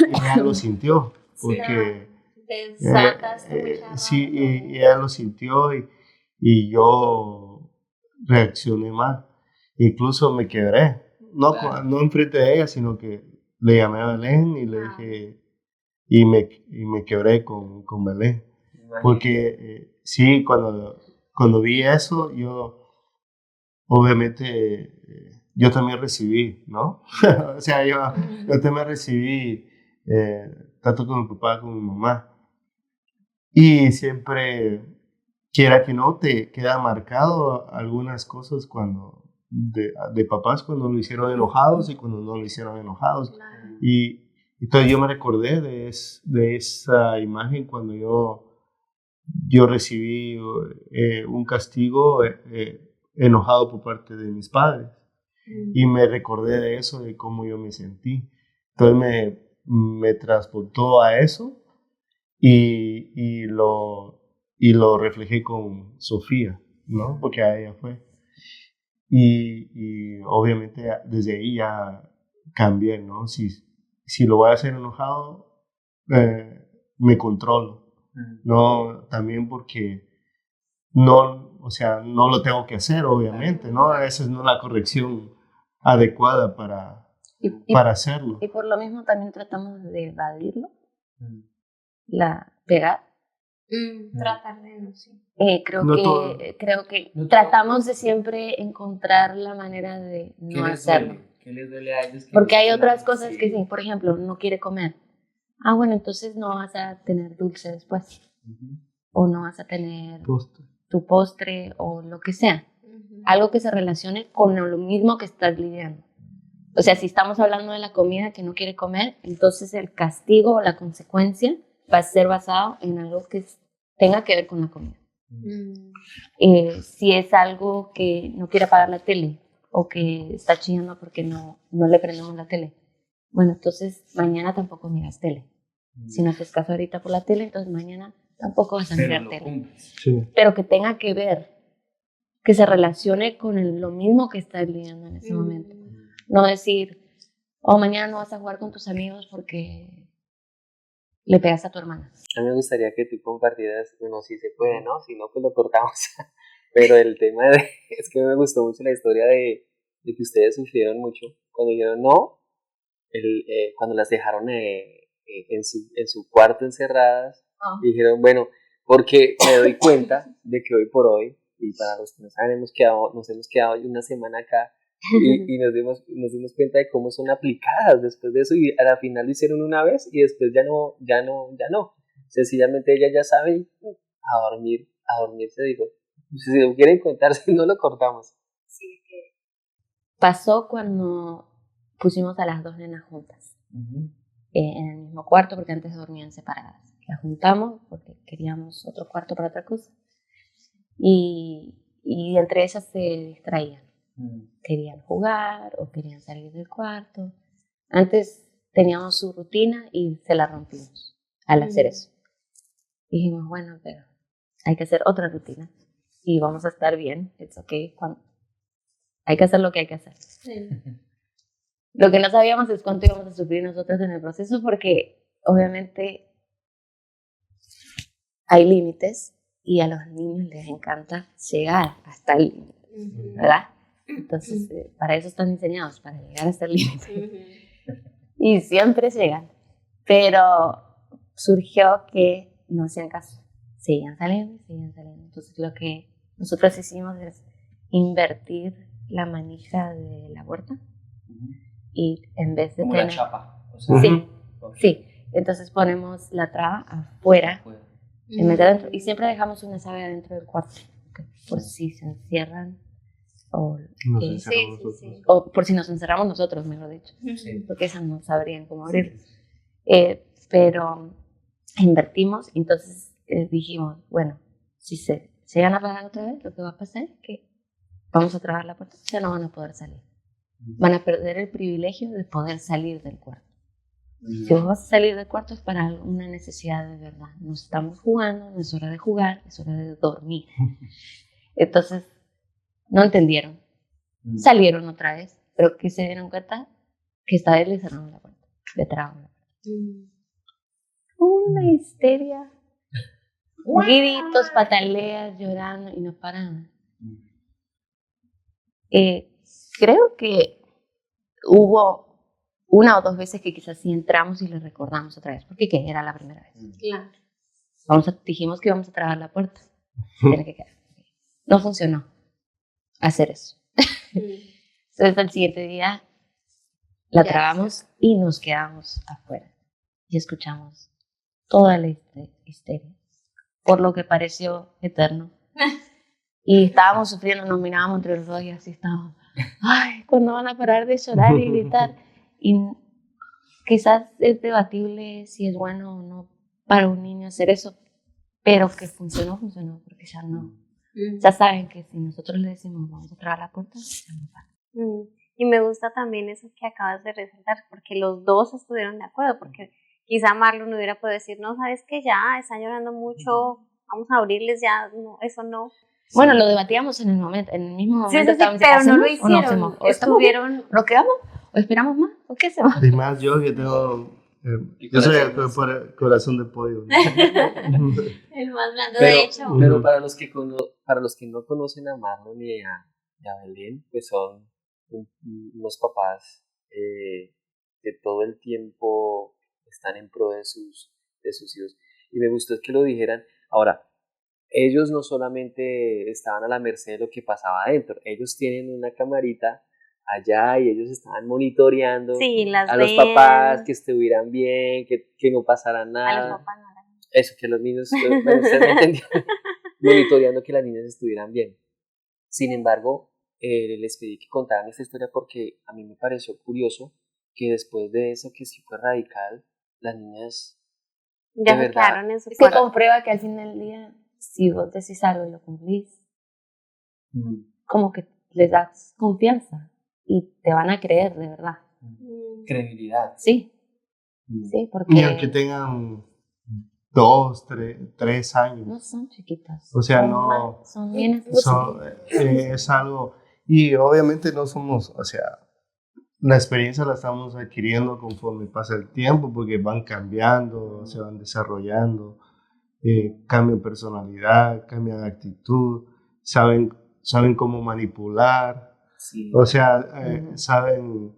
ella lo sintió, porque sí, y ella lo sintió y yo reaccioné mal. Incluso me quebré, no enfrente de ella, sino que le llamé a Belén y le dije, y me quebré con Belén. Porque sí, cuando vi eso, yo obviamente yo también recibí, ¿no? O sea, yo también recibí tanto con mi papá como mi mamá. Y siempre, quiera que no, te queda marcado algunas cosas de papás cuando lo hicieron enojados y cuando no lo hicieron enojados. Y entonces yo me recordé de esa imagen cuando yo recibí un castigo enojado por parte de mis padres. Y me recordé de eso, de cómo yo me sentí. Entonces me transportó a eso y lo reflejé con Sofía, ¿no? Porque a ella fue. Y obviamente desde ahí ya cambié, ¿no? Si lo voy a hacer enojado, me controlo. No, también porque no, o sea, no lo tengo que hacer, obviamente, ¿no? Esa no es la corrección adecuada para hacerlo. Y por lo mismo también tratamos de evadirlo, la pegar. Tratar de no, sí. Creo que tratamos de siempre encontrar la manera de no hacerlo. ¿Qué les duele a ellos? Porque hay otras cosas que sí, por ejemplo, no quiere comer. Ah, bueno, entonces no vas a tener dulce después. O no vas a tener tu postre o lo que sea. Algo que se relacione con lo mismo que estás lidiando. O sea, si estamos hablando de la comida que no quiere comer, entonces el castigo o la consecuencia va a ser basado en algo que tenga que ver con la comida. Si es algo que no quiere apagar la tele o que está chillando porque no le prendemos la tele, bueno, entonces mañana tampoco miras tele. Si no haces caso ahorita por la tele, entonces mañana tampoco vas a mirar tele. Sí. Pero que tenga que ver, que se relacione con lo mismo que estás lidiando en ese momento. No decir, mañana no vas a jugar con tus amigos porque le pegas a tu hermana. A mí me gustaría que tú compartieras, bueno, si se puede, ¿no? Si no, pues lo cortamos. Pero el tema es que me gustó mucho la historia de que ustedes sufrieron mucho cuando dijeron no, cuando las dejaron en su cuarto encerradas, dijeron, bueno, porque me doy cuenta de que hoy por hoy, y para los que no saben, nos hemos quedado una semana acá, y nos dimos cuenta de cómo son aplicadas después de eso, y a la final lo hicieron una vez y después ya no. Sencillamente ella ya sabe y a dormir se dijo. Si lo quieren contar, si no lo cortamos. Sí, que Pasó cuando pusimos a las dos nenas juntas en el mismo cuarto, porque antes dormían separadas. Las juntamos porque queríamos otro cuarto para otra cosa. Y entre ellas se distraían. Querían jugar o querían salir del cuarto. Antes teníamos su rutina y se la rompimos al hacer eso. Dijimos, bueno, pero hay que hacer otra rutina y vamos a estar bien. It's okay. Hay que hacer lo que hay que hacer. sí. Lo que no sabíamos es cuánto íbamos a sufrir nosotros en el proceso, porque obviamente hay límites y a los niños les encanta llegar hasta el límite, ¿verdad? Entonces, para eso están diseñados, para llegar hasta el límite. Y siempre llegan. Pero surgió que no hacían caso. Seguían saliendo. Entonces, lo que nosotros hicimos es invertir la manija de la puerta. Y en vez de Como tener... la chapa. O sea, Sí, ok. sí. Entonces ponemos la traba afuera en vez de adentro. Y siempre dejamos una llave adentro del cuarto. Por si se encierran o, Nos eh, encerramos sí, nosotros. sí. o por si nos encerramos nosotros, mejor dicho. Sí. Porque esas no sabrían cómo abrir. Pero invertimos, entonces dijimos, bueno, si se llegan a parar otra vez, lo que va a pasar es que vamos a trabar la puerta, ya no van a poder salir. Van a perder el privilegio de poder salir del cuarto. Si vos vas a salir del cuarto es para una necesidad de verdad. No estamos jugando, no es hora de jugar, es hora de dormir. Entonces, no entendieron. Salieron otra vez, pero que se dieron cuenta que esta vez le cerraron la puerta, le trabaron la puerta. Una histeria. Gritos, pataleas, llorando y no paraban. Creo que hubo una o dos veces que quizás sí entramos y le recordamos otra vez, porque ¿qué? Era la primera vez. Claro. Dijimos que íbamos a trabar la puerta. Tiene que quedar. No funcionó hacer eso. Entonces al siguiente día la Ya. trabamos y nos quedamos afuera. Y escuchamos toda la histeria, por lo que pareció eterno. Y estábamos sufriendo, nos mirábamos entre los dos y así estábamos. Ay, ¿cuándo van a parar de llorar y gritar? Y quizás es debatible si es bueno o no para un niño hacer eso, pero que funcionó, porque ya no. Ya saben que si nosotros le decimos vamos a trabar la puerta, ya no pasa. Y me gusta también eso que acabas de resaltar, porque los dos estuvieron de acuerdo, porque quizá Marlon hubiera podido decir, no, sabes que ya están llorando mucho, vamos a abrirles ya, no, eso no. Bueno, lo debatíamos en el mismo momento. Sí, estábamos, pero no lo ¿hacemos o no hicieron, hacemos? ¿O estamos bien? estuvieron, ¿Lo quedamos? ¿O esperamos más? ¿O qué hacemos? Y más yo que tengo... yo soy el corazón de pollo. el más blando, Pero- de hecho. Pero para los que no conocen a Marlon y a Belén, pues son unos papás que todo el tiempo están en pro de sus hijos. Y me gustó que lo dijeran. Ahora, ellos no solamente estaban a la merced de lo que pasaba adentro, ellos tienen una camarita allá y ellos estaban monitoreando Sí, las a los ven. papás que estuvieran bien, que no pasara A nada. los papás no. Eso, que los niños, bueno, ustedes me entendieron, monitoreando que las niñas estuvieran bien. Sin embargo, les pedí que contaran esta historia porque a mí me pareció curioso que después de eso, que sí fue radical, las niñas, Ya de se verdad, quedaron en su Se cuarto. comprueba que al fin del día, si vos decís algo y lo cumplís, como que les das confianza y te van a creer de verdad. credibilidad. Sí, sí, porque Ni aunque tengan 2, 3 años. no son chiquitas. O sea, son no- más, son bien Es algo, y obviamente no somos, o sea, la experiencia la estamos adquiriendo conforme pasa el tiempo, porque van cambiando, se van desarrollando, cambian personalidad, cambian actitud, saben cómo manipular, Sí. o sea, saben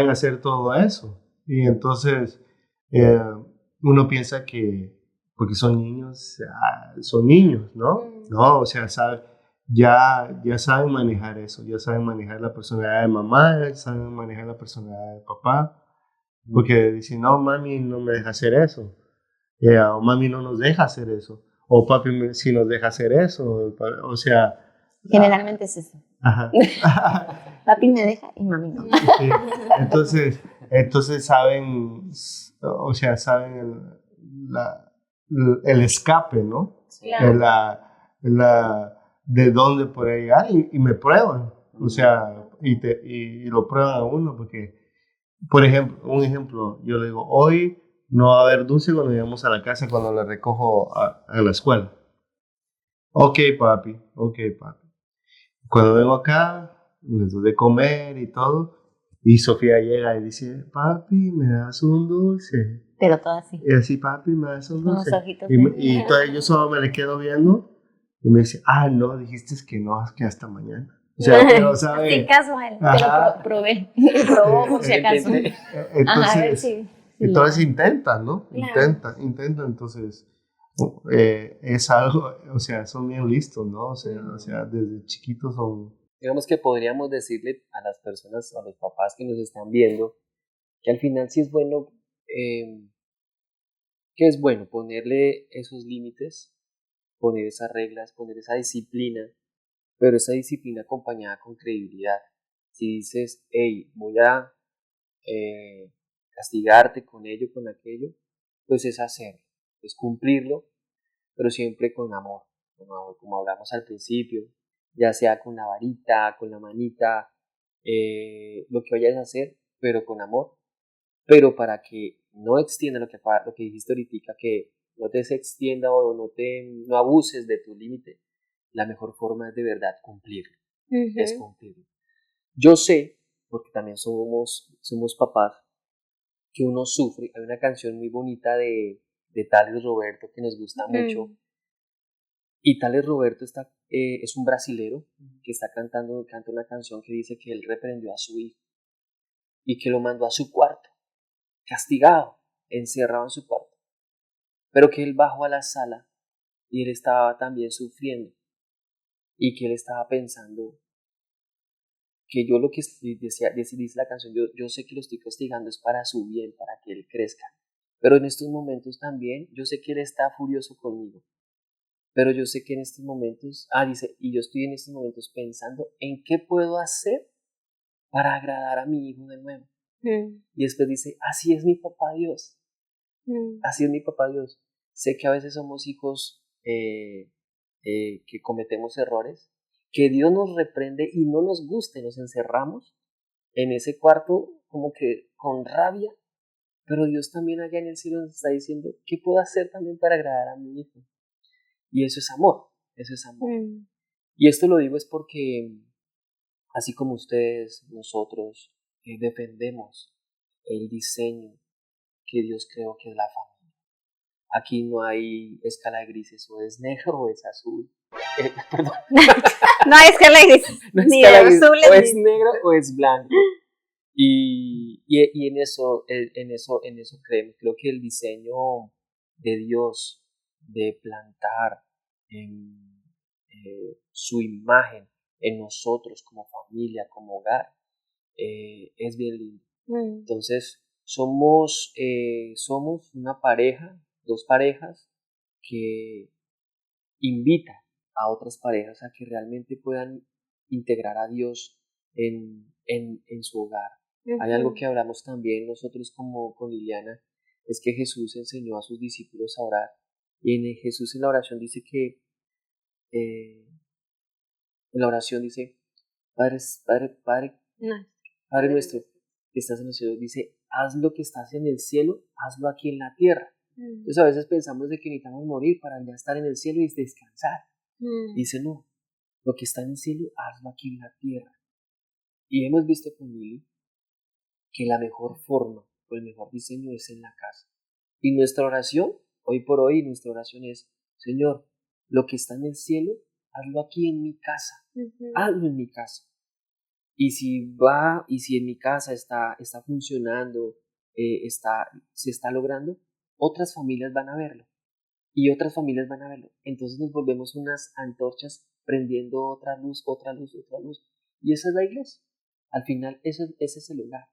hacer todo eso. Y entonces uno piensa que porque son niños, ¿no? No, o sea, ya saben manejar eso, ya saben manejar la personalidad de mamá, ya saben manejar la personalidad de papá, porque dicen, no, mami no me deja hacer eso. o mami no nos deja hacer eso, o papi sí nos deja hacer eso, o sea... Generalmente es eso. Ajá. Papi me deja y mami no. Sí. Entonces saben, o sea, saben el escape, ¿no? Claro. De dónde puede llegar y me prueban, o sea, y lo prueban a uno, porque, por ejemplo, un ejemplo, yo le digo, hoy no va a haber dulce cuando lleguemos a la casa, cuando le recojo a la escuela. Ok, papi, ok, papi. Cuando vengo acá, les doy de comer y todo, y Sofía llega y dice, papi, ¿me das un dulce? Pero todo así. Y así, papi, ¿me das un Con los dulce? ojitos. Y entonces yo solo me le quedo viendo y me dice, no, dijiste que no, es que hasta mañana. O sea, pero Sin sabe. caso a él. Ajá. Pero probé. Probó por si acaso. Ajá, a ver Entonces, si. entonces intentan, ¿no? Claro. Intentan, entonces es algo, o sea, son bien listos, ¿no? O sea, desde chiquitos son... Digamos que podríamos decirle a las personas, a los papás que nos están viendo, que al final sí es bueno, que es bueno ponerle esos límites, poner esas reglas, poner esa disciplina, pero esa disciplina acompañada con credibilidad. Si dices, hey, voy a eh, castigarte con ello, con aquello, pues es hacerlo, es cumplirlo, pero siempre con amor, como hablamos al principio, ya sea con la varita, con la manita, lo que vayas a hacer, pero con amor, pero para que no extienda lo que dijiste ahorita, que no te se extienda o no abuses de tu límite, la mejor forma es de verdad cumplirlo, es cumplirlo. Yo sé, porque también somos papás, que uno sufre. Hay una canción muy bonita de Tales Roberto que nos gusta mucho. Y Tales Roberto es un brasilero que canta una canción que dice que él reprendió a su hijo y que lo mandó a su cuarto, castigado, encerrado en su cuarto. Pero que él bajó a la sala y él estaba también sufriendo y que él estaba pensando que yo lo que dice la canción, yo sé que lo estoy castigando es para su bien, para que él crezca. Pero en estos momentos también, yo sé que él está furioso conmigo. Pero yo sé que en estos momentos, dice, y yo estoy en estos momentos pensando en qué puedo hacer para agradar a mi hijo de nuevo. Y después dice, así es mi papá Dios. Así es mi papá Dios. Sé que a veces somos hijos que cometemos errores, que Dios nos reprende y no nos gusta y nos encerramos en ese cuarto como que con rabia, pero Dios también allá en el cielo nos está diciendo, ¿qué puedo hacer también para agradar a mi hijo? Y eso es amor, eso es amor. Y esto lo digo es porque, así como ustedes, nosotros defendemos el diseño que Dios creó, que es la familia. Aquí no hay escala de grises, o es negro o es azul. Perdón. No hay escala de grises, No ni de azules, o es negro o es blanco. Y en eso creemos. Creo que el diseño de Dios de plantar su imagen en nosotros como familia, como hogar, es bien lindo. Entonces, somos una pareja, dos parejas que invita a otras parejas a que realmente puedan integrar a Dios en su hogar. Hay algo que hablamos también nosotros como con Liliana, es que Jesús enseñó a sus discípulos a orar. Y Jesús en la oración dice que, en la oración dice, No. Padre nuestro que estás en los cielos, dice, haz lo que estás en el cielo, hazlo aquí en la tierra. Entonces a veces pensamos de que necesitamos morir para ya estar en el cielo y descansar. Dice, no, lo que está en el cielo, hazlo aquí en la tierra. Y hemos visto con Lili que la mejor forma o el mejor diseño es en la casa. Y nuestra oración, hoy por hoy, nuestra oración es, Señor, lo que está en el cielo, hazlo aquí en mi casa. Hazlo en mi casa. Y si en mi casa está funcionando, se está logrando, otras familias van a verlo. Y otras familias van a verlo. Entonces nos volvemos unas antorchas prendiendo otra luz, otra luz, otra luz. Y esa es la iglesia. Al final, ese es el hogar.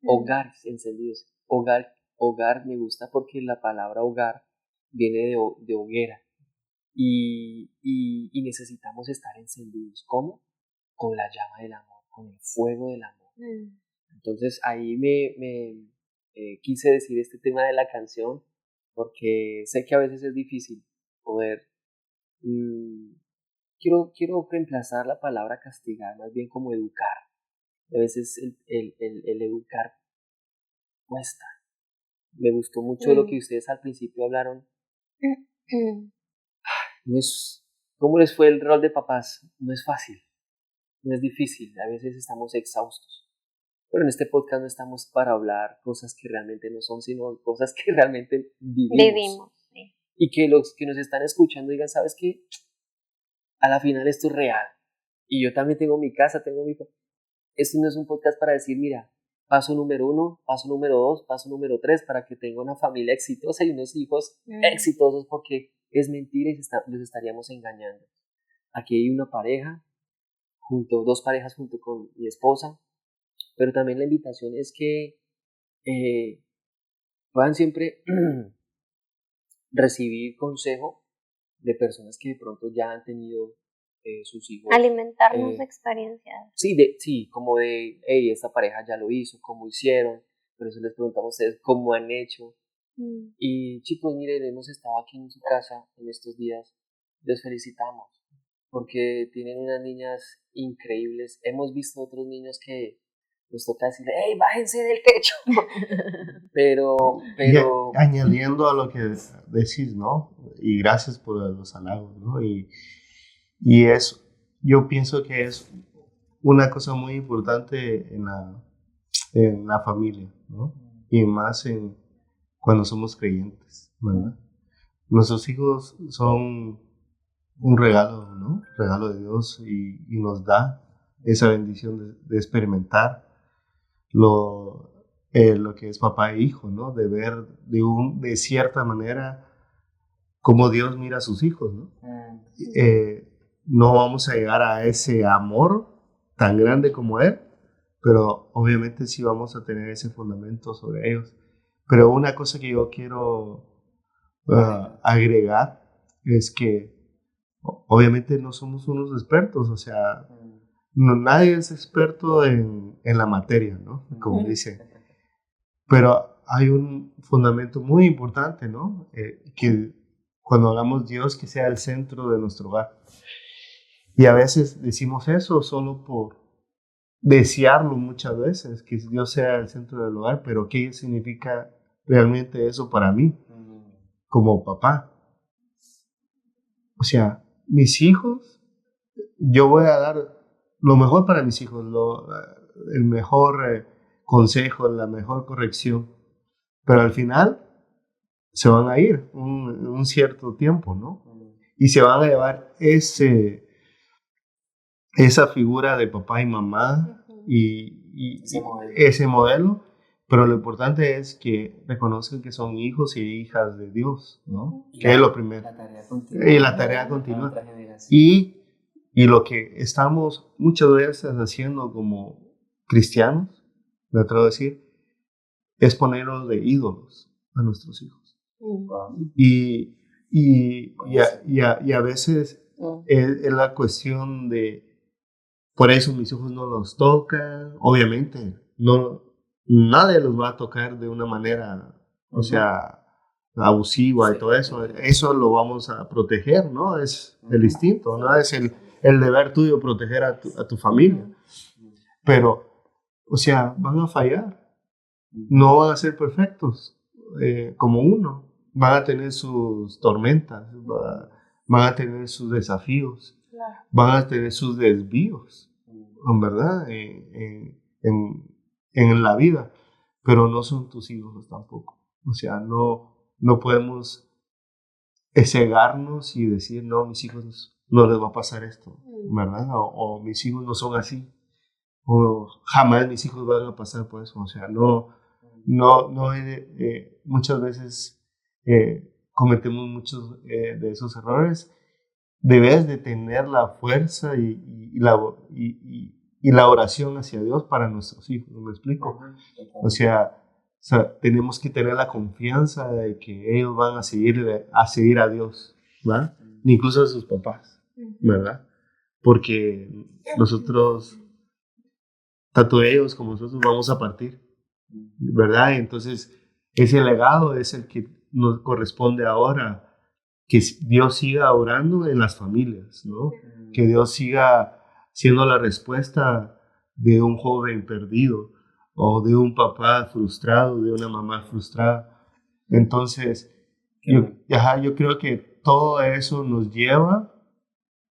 Hogares encendidos. Hogar me gusta porque la palabra hogar viene de hoguera y necesitamos estar encendidos. ¿Cómo? Con la llama del amor, con el fuego del amor. Entonces ahí me quise decir este tema de la canción porque sé que a veces es difícil poder... quiero reemplazar la palabra castigar más bien como educar. A veces el educar cuesta. Me gustó mucho lo que ustedes al principio hablaron. No es, ¿cómo les fue el rol de papás? No es fácil, no es difícil, a veces estamos exhaustos. Pero en este podcast no estamos para hablar cosas que realmente no son, sino cosas que realmente vivimos. Sí. Y que los que nos están escuchando digan, ¿sabes qué? A la final esto es real. Y yo también tengo mi casa, tengo mi... Esto no es un podcast para decir, mira, paso número 1, paso número 2, paso número 3 para que tenga una familia exitosa y unos hijos exitosos, porque es mentira y los estaríamos engañando. Aquí hay una pareja, dos parejas junto con mi esposa, pero también la invitación es que puedan siempre recibir consejo de personas que de pronto ya han tenido sus hijos. Alimentarnos de experiencias. Sí, como de, hey, esta pareja ya lo hizo, cómo hicieron, por eso les preguntamos a ustedes cómo han hecho. Y chicos, miren, hemos estado aquí en su casa en estos días, les felicitamos, porque tienen unas niñas increíbles. Hemos visto otros niños que nos toca decirle, hey, bájense del techo. pero... Y añadiendo a lo que decís, ¿no? Y gracias por los halagos, ¿no? Y eso, yo pienso que es una cosa muy importante en la familia, ¿no? Y más cuando somos creyentes, ¿verdad? Nuestros hijos son un regalo, ¿no? Regalo de Dios y nos da esa bendición de experimentar lo que es papá e hijo, ¿no? De ver de cierta manera cómo Dios mira a sus hijos, ¿no? No vamos a llegar a ese amor tan grande como Él, pero obviamente sí vamos a tener ese fundamento sobre ellos. Pero una cosa que yo quiero agregar es que obviamente no somos unos expertos, o sea, nadie es experto en la materia, ¿no? Como dicen. Pero hay un fundamento muy importante, ¿no? Que cuando hablamos Dios, que sea el centro de nuestro hogar. Y a veces decimos eso solo por desearlo muchas veces, que Dios sea el centro del hogar, pero ¿qué significa realmente eso para mí como papá? O sea, mis hijos, yo voy a dar lo mejor para mis hijos, el mejor consejo, la mejor corrección, pero al final se van a ir un cierto tiempo, ¿no? Y se van a llevar esa figura de papá y mamá y ese modelo, pero lo importante es que reconozcan que son hijos y hijas de Dios, ¿no? Que es lo primero. La tarea continúa. Y la tarea continúa. Y lo que estamos muchas veces haciendo como cristianos, me atrevo a decir, es ponerlos de ídolos a nuestros hijos. Y a veces es la cuestión de, por eso mis hijos no los tocan, obviamente, nadie los va a tocar de una manera, o sea, abusiva y todo eso. Eso lo vamos a proteger, ¿no? Es el instinto, ¿no? Es el deber tuyo proteger a tu familia. Pero, o sea, van a fallar. No van a ser perfectos como uno. Van a tener sus tormentas, van a tener sus desafíos, van a tener sus desvíos, ¿verdad? En la vida. Pero no son tus hijos tampoco. O sea, no podemos cegarnos y decir, no, mis hijos no les va a pasar esto, ¿verdad? O mis hijos no son así. O jamás mis hijos van a pasar por eso. O sea, muchas veces cometemos muchos de esos errores. Debes de tener la fuerza y la oración hacia Dios para nuestros hijos, ¿me explico? O sea, sea, tenemos que tener la confianza de que ellos van a seguir a Dios, ¿verdad? Incluso a sus papás, ¿verdad? Porque nosotros, tanto ellos como nosotros, vamos a partir, ¿verdad? Entonces, ese legado es el que nos corresponde ahora, que Dios siga orando en las familias, ¿no? Que Dios siga siendo la respuesta de un joven perdido o de un papá frustrado, de una mamá frustrada. Entonces, yo creo que todo eso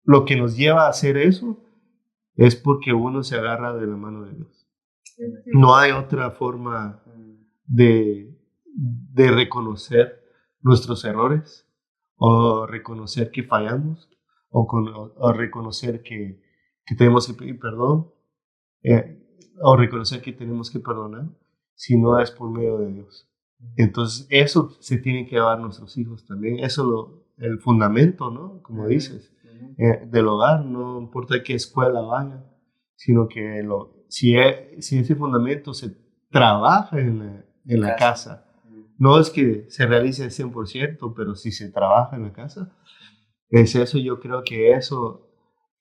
lo que nos lleva a hacer eso es porque uno se agarra de la mano de Dios. No hay otra forma de reconocer nuestros errores o reconocer que fallamos o reconocer que tenemos que pedir perdón o reconocer que tenemos que perdonar si no es por medio de Dios. Entonces eso se tiene que llevar nuestros hijos también. Eso es el fundamento, ¿no? Como dices, del hogar. No importa qué escuela vayan, sino que si ese fundamento se trabaja en la casa, no es que se realice al 100%, pero si se trabaja en la casa, es eso. Yo creo que eso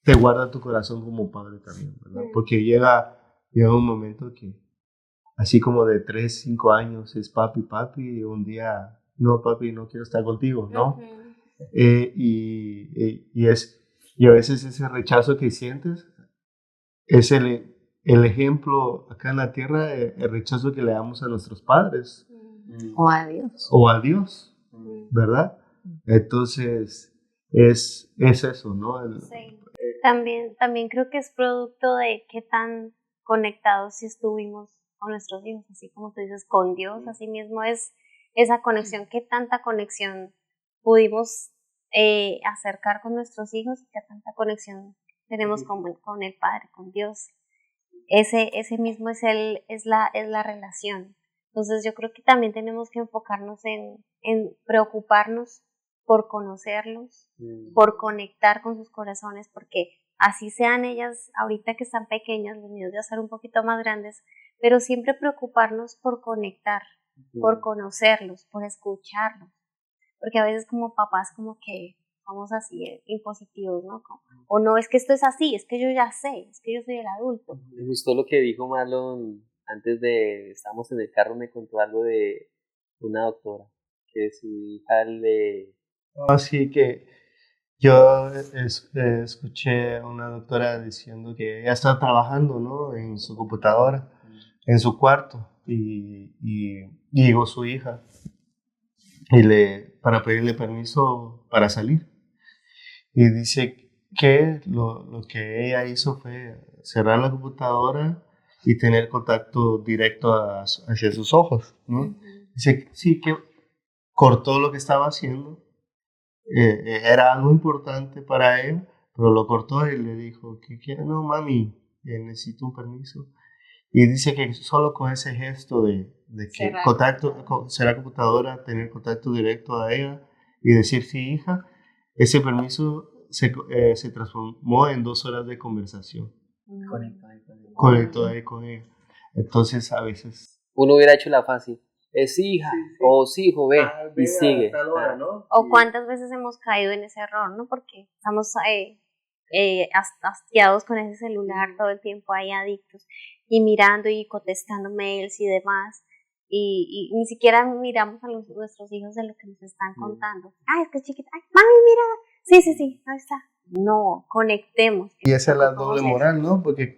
te guarda tu corazón como padre también, ¿verdad? Porque llega un momento que, así como de 3, 5 años es papi, y un día, no papi, no quiero estar contigo, ¿no? Y a veces ese rechazo que sientes es el ejemplo acá en la tierra, el rechazo que le damos a nuestros padres. O a Dios. O a Dios, ¿verdad? Entonces, es eso, ¿no? Sí. También creo que es producto de qué tan conectados si estuvimos con nuestros hijos, así como tú dices, con Dios, así mismo es esa conexión, qué tanta conexión pudimos acercar con nuestros hijos, qué tanta conexión tenemos con el Padre, con Dios. Ese mismo es la relación. Entonces yo creo que también tenemos que enfocarnos en preocuparnos por conocerlos, por conectar con sus corazones, porque así sean ellas ahorita que están pequeñas, los niños ya ser un poquito más grandes, pero siempre preocuparnos por conectar, por conocerlos, por escucharlos, porque a veces como papás como que somos así impositivos, ¿no? O no, es que esto es así, es que yo ya sé, es que yo soy el adulto. Me gustó lo que dijo Marlon antes estábamos en el carro, me contó algo de una doctora, que su hija Así que yo escuché a una doctora diciendo que ella está trabajando, ¿no? En su computadora, en su cuarto, y llegó su hija para pedirle permiso para salir. Y dice que lo que ella hizo fue cerrar la computadora y tener contacto directo hacia sus ojos, ¿no? Dice sí, que cortó lo que estaba haciendo. Era algo importante para él, pero lo cortó y le dijo que quiere, no mami, necesito un permiso. Y dice que solo con ese gesto de que cerrar la computadora, tener contacto directo a ella y decir sí, hija, ese permiso se transformó en 2 horas de conversación. Conectó ahí con ella. Entonces a veces uno hubiera hecho la fácil. Es hija, sí. O sí, hijo, ve, y sigue. Hora, ¿no? O cuántas veces hemos caído en ese error, ¿no? Porque estamos hastiados con ese celular todo el tiempo, ahí adictos, y mirando y contestando mails y demás, y ni siquiera miramos a nuestros hijos de lo que nos están contando. Ay, es que es chiquita, ay, mami, mira, sí, ahí está. No, conectemos. Y esa es la doble moral, ¿no? Porque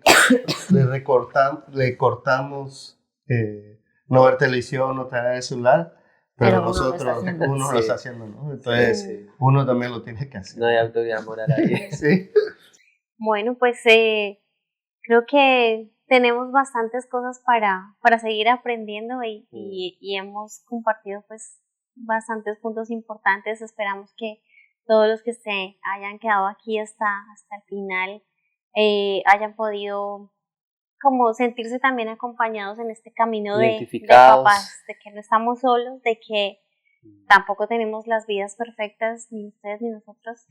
le cortamos no ver televisión, no tener el celular, pero nosotros, uno lo está haciendo, ¿no? Entonces, uno también lo tiene que hacer. No hay autoridad moral ahí. Sí. Bueno, pues creo que tenemos bastantes cosas para seguir aprendiendo y hemos compartido pues bastantes puntos importantes. Esperamos que todos los que se hayan quedado aquí hasta el final hayan podido como sentirse también acompañados en este camino de papás, de que no estamos solos, de que tampoco tenemos las vidas perfectas, ni ustedes ni nosotros,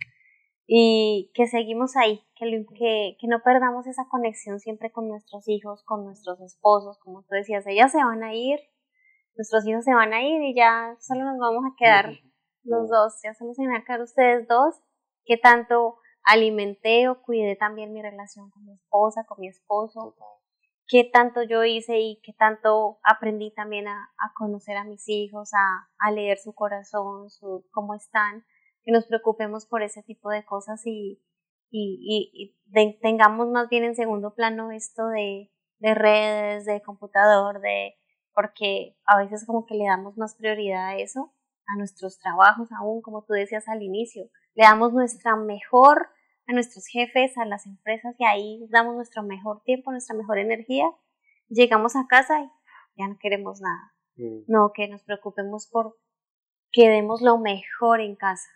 y que seguimos ahí, que no perdamos esa conexión siempre con nuestros hijos, con nuestros esposos, como tú decías, ellas se van a ir, nuestros hijos se van a ir y ya solo nos vamos a quedar los dos, ya solo se van a quedar ustedes dos, qué tanto alimenté o cuidé también mi relación con mi esposa, con mi esposo, qué tanto yo hice y qué tanto aprendí también a conocer a mis hijos, a leer su corazón, cómo están, que nos preocupemos por ese tipo de cosas y tengamos más bien en segundo plano esto de redes, de computador, porque a veces como que le damos más prioridad a eso, a nuestros trabajos aún, como tú decías al inicio, le damos nuestra mejor a nuestros jefes, a las empresas y ahí damos nuestro mejor tiempo, nuestra mejor energía, llegamos a casa y ya no queremos nada. No, que nos preocupemos por que demos lo mejor en casa,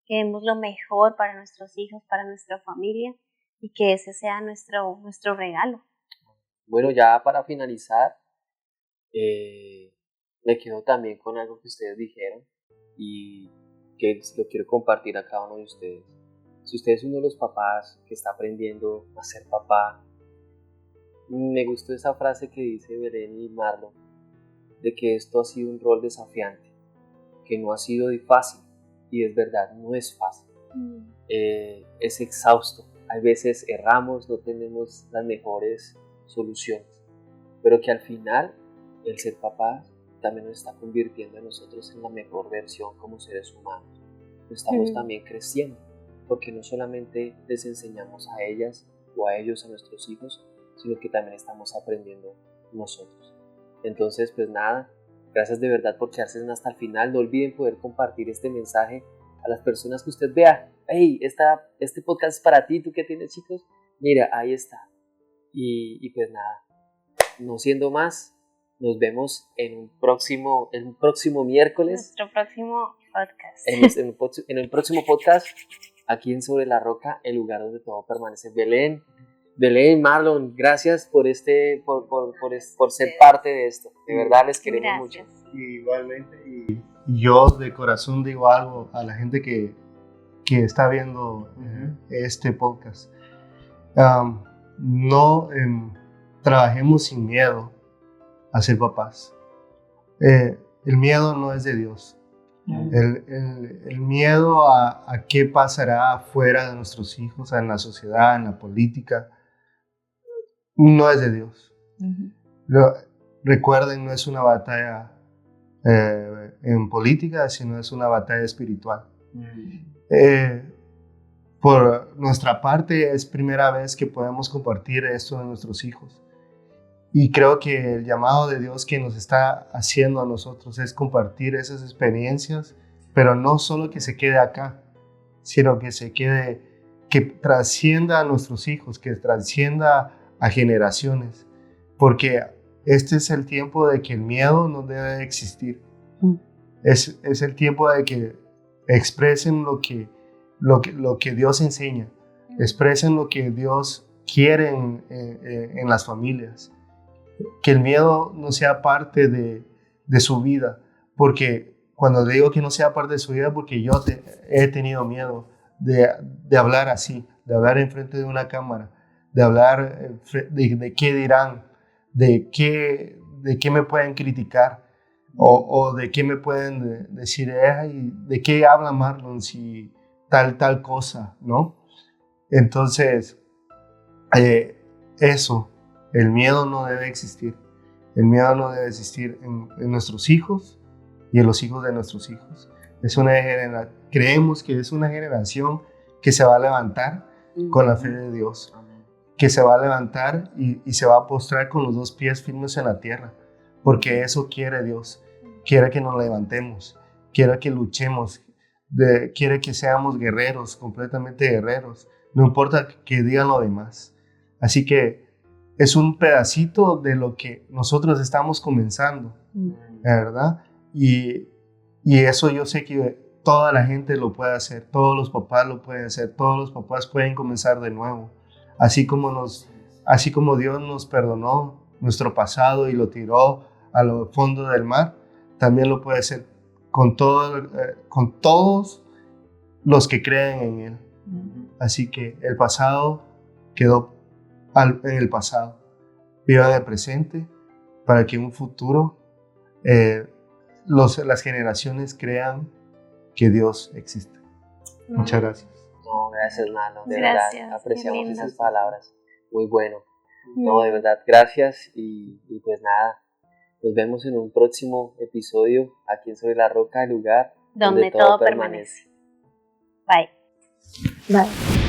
que demos lo mejor para nuestros hijos, para nuestra familia y que ese sea nuestro regalo. Bueno, ya para finalizar, me quedo también con algo que ustedes dijeron y que lo quiero compartir a cada uno de ustedes. Si usted es uno de los papás que está aprendiendo a ser papá, me gustó esa frase que dice Belén y Marlon, de que esto ha sido un rol desafiante, que no ha sido fácil, y es verdad, no es fácil, es exhausto, hay veces erramos, no tenemos las mejores soluciones, pero que al final el ser papá también nos está convirtiendo a nosotros en la mejor versión como seres humanos, estamos también creciendo, porque no solamente les enseñamos a ellas o a ellos, a nuestros hijos, sino que también estamos aprendiendo nosotros. Entonces, pues nada, gracias de verdad por quedarse hasta el final. No olviden poder compartir este mensaje a las personas que usted vea. Hey, este podcast es para ti, ¿tú qué tienes, chicos? Mira, ahí está. Y pues nada, no siendo más, nos vemos en un próximo miércoles. Nuestro próximo podcast. En el próximo podcast, aquí en Sobre la Roca, el lugar donde todo permanece. Belén, Marlon, gracias por ser parte de esto. De verdad les queremos mucho. Igualmente, y yo de corazón digo algo a la gente que está viendo este podcast. No trabajemos sin miedo a ser papás. El miedo no es de Dios. El miedo a qué pasará afuera de nuestros hijos, en la sociedad, en la política, no es de Dios. Recuerden, no es una batalla en política, sino es una batalla espiritual. Por nuestra parte, es primera vez que podemos compartir esto de nuestros hijos. Y creo que el llamado de Dios que nos está haciendo a nosotros es compartir esas experiencias, pero no solo que se quede acá, sino que trascienda a nuestros hijos, que trascienda a generaciones, porque este es el tiempo de que el miedo no debe existir. Es el tiempo de que expresen lo que Dios enseña, expresen lo que Dios quiere en las familias. Que el miedo no sea parte de su vida, porque cuando digo que no sea parte de su vida, porque yo he tenido miedo de hablar así, de hablar enfrente de una cámara, de hablar de qué dirán, de qué me pueden criticar, o de qué me pueden decir, de qué habla Marlon si tal cosa, ¿no? Entonces, el miedo no debe existir. El miedo no debe existir en nuestros hijos y en los hijos de nuestros hijos. Creemos que es una generación que se va a levantar con la fe de Dios, que se va a levantar y se va a postrar con los dos pies firmes en la tierra, porque eso quiere Dios. Quiere que nos levantemos, quiere que luchemos, quiere que seamos guerreros, completamente guerreros. No importa que digan lo demás. Así que es un pedacito de lo que nosotros estamos comenzando, ¿verdad? Y eso yo sé que toda la gente lo puede hacer, todos los papás lo pueden hacer, todos los papás pueden comenzar de nuevo. Así como Dios nos perdonó nuestro pasado y lo tiró a lo fondo del mar, también lo puede hacer con todos los que creen en Él. Así que el pasado quedó en el pasado. Vivan el presente para que en un futuro las generaciones crean que Dios existe. Muchas gracias. No, gracias, Nano, de Gracias, verdad, qué apreciamos lindo. esas palabras. Muy bueno. No, de verdad, gracias y pues nada, nos vemos en un próximo episodio aquí en Sobre la Roca, el lugar Donde todo permanece. Bye. Bye.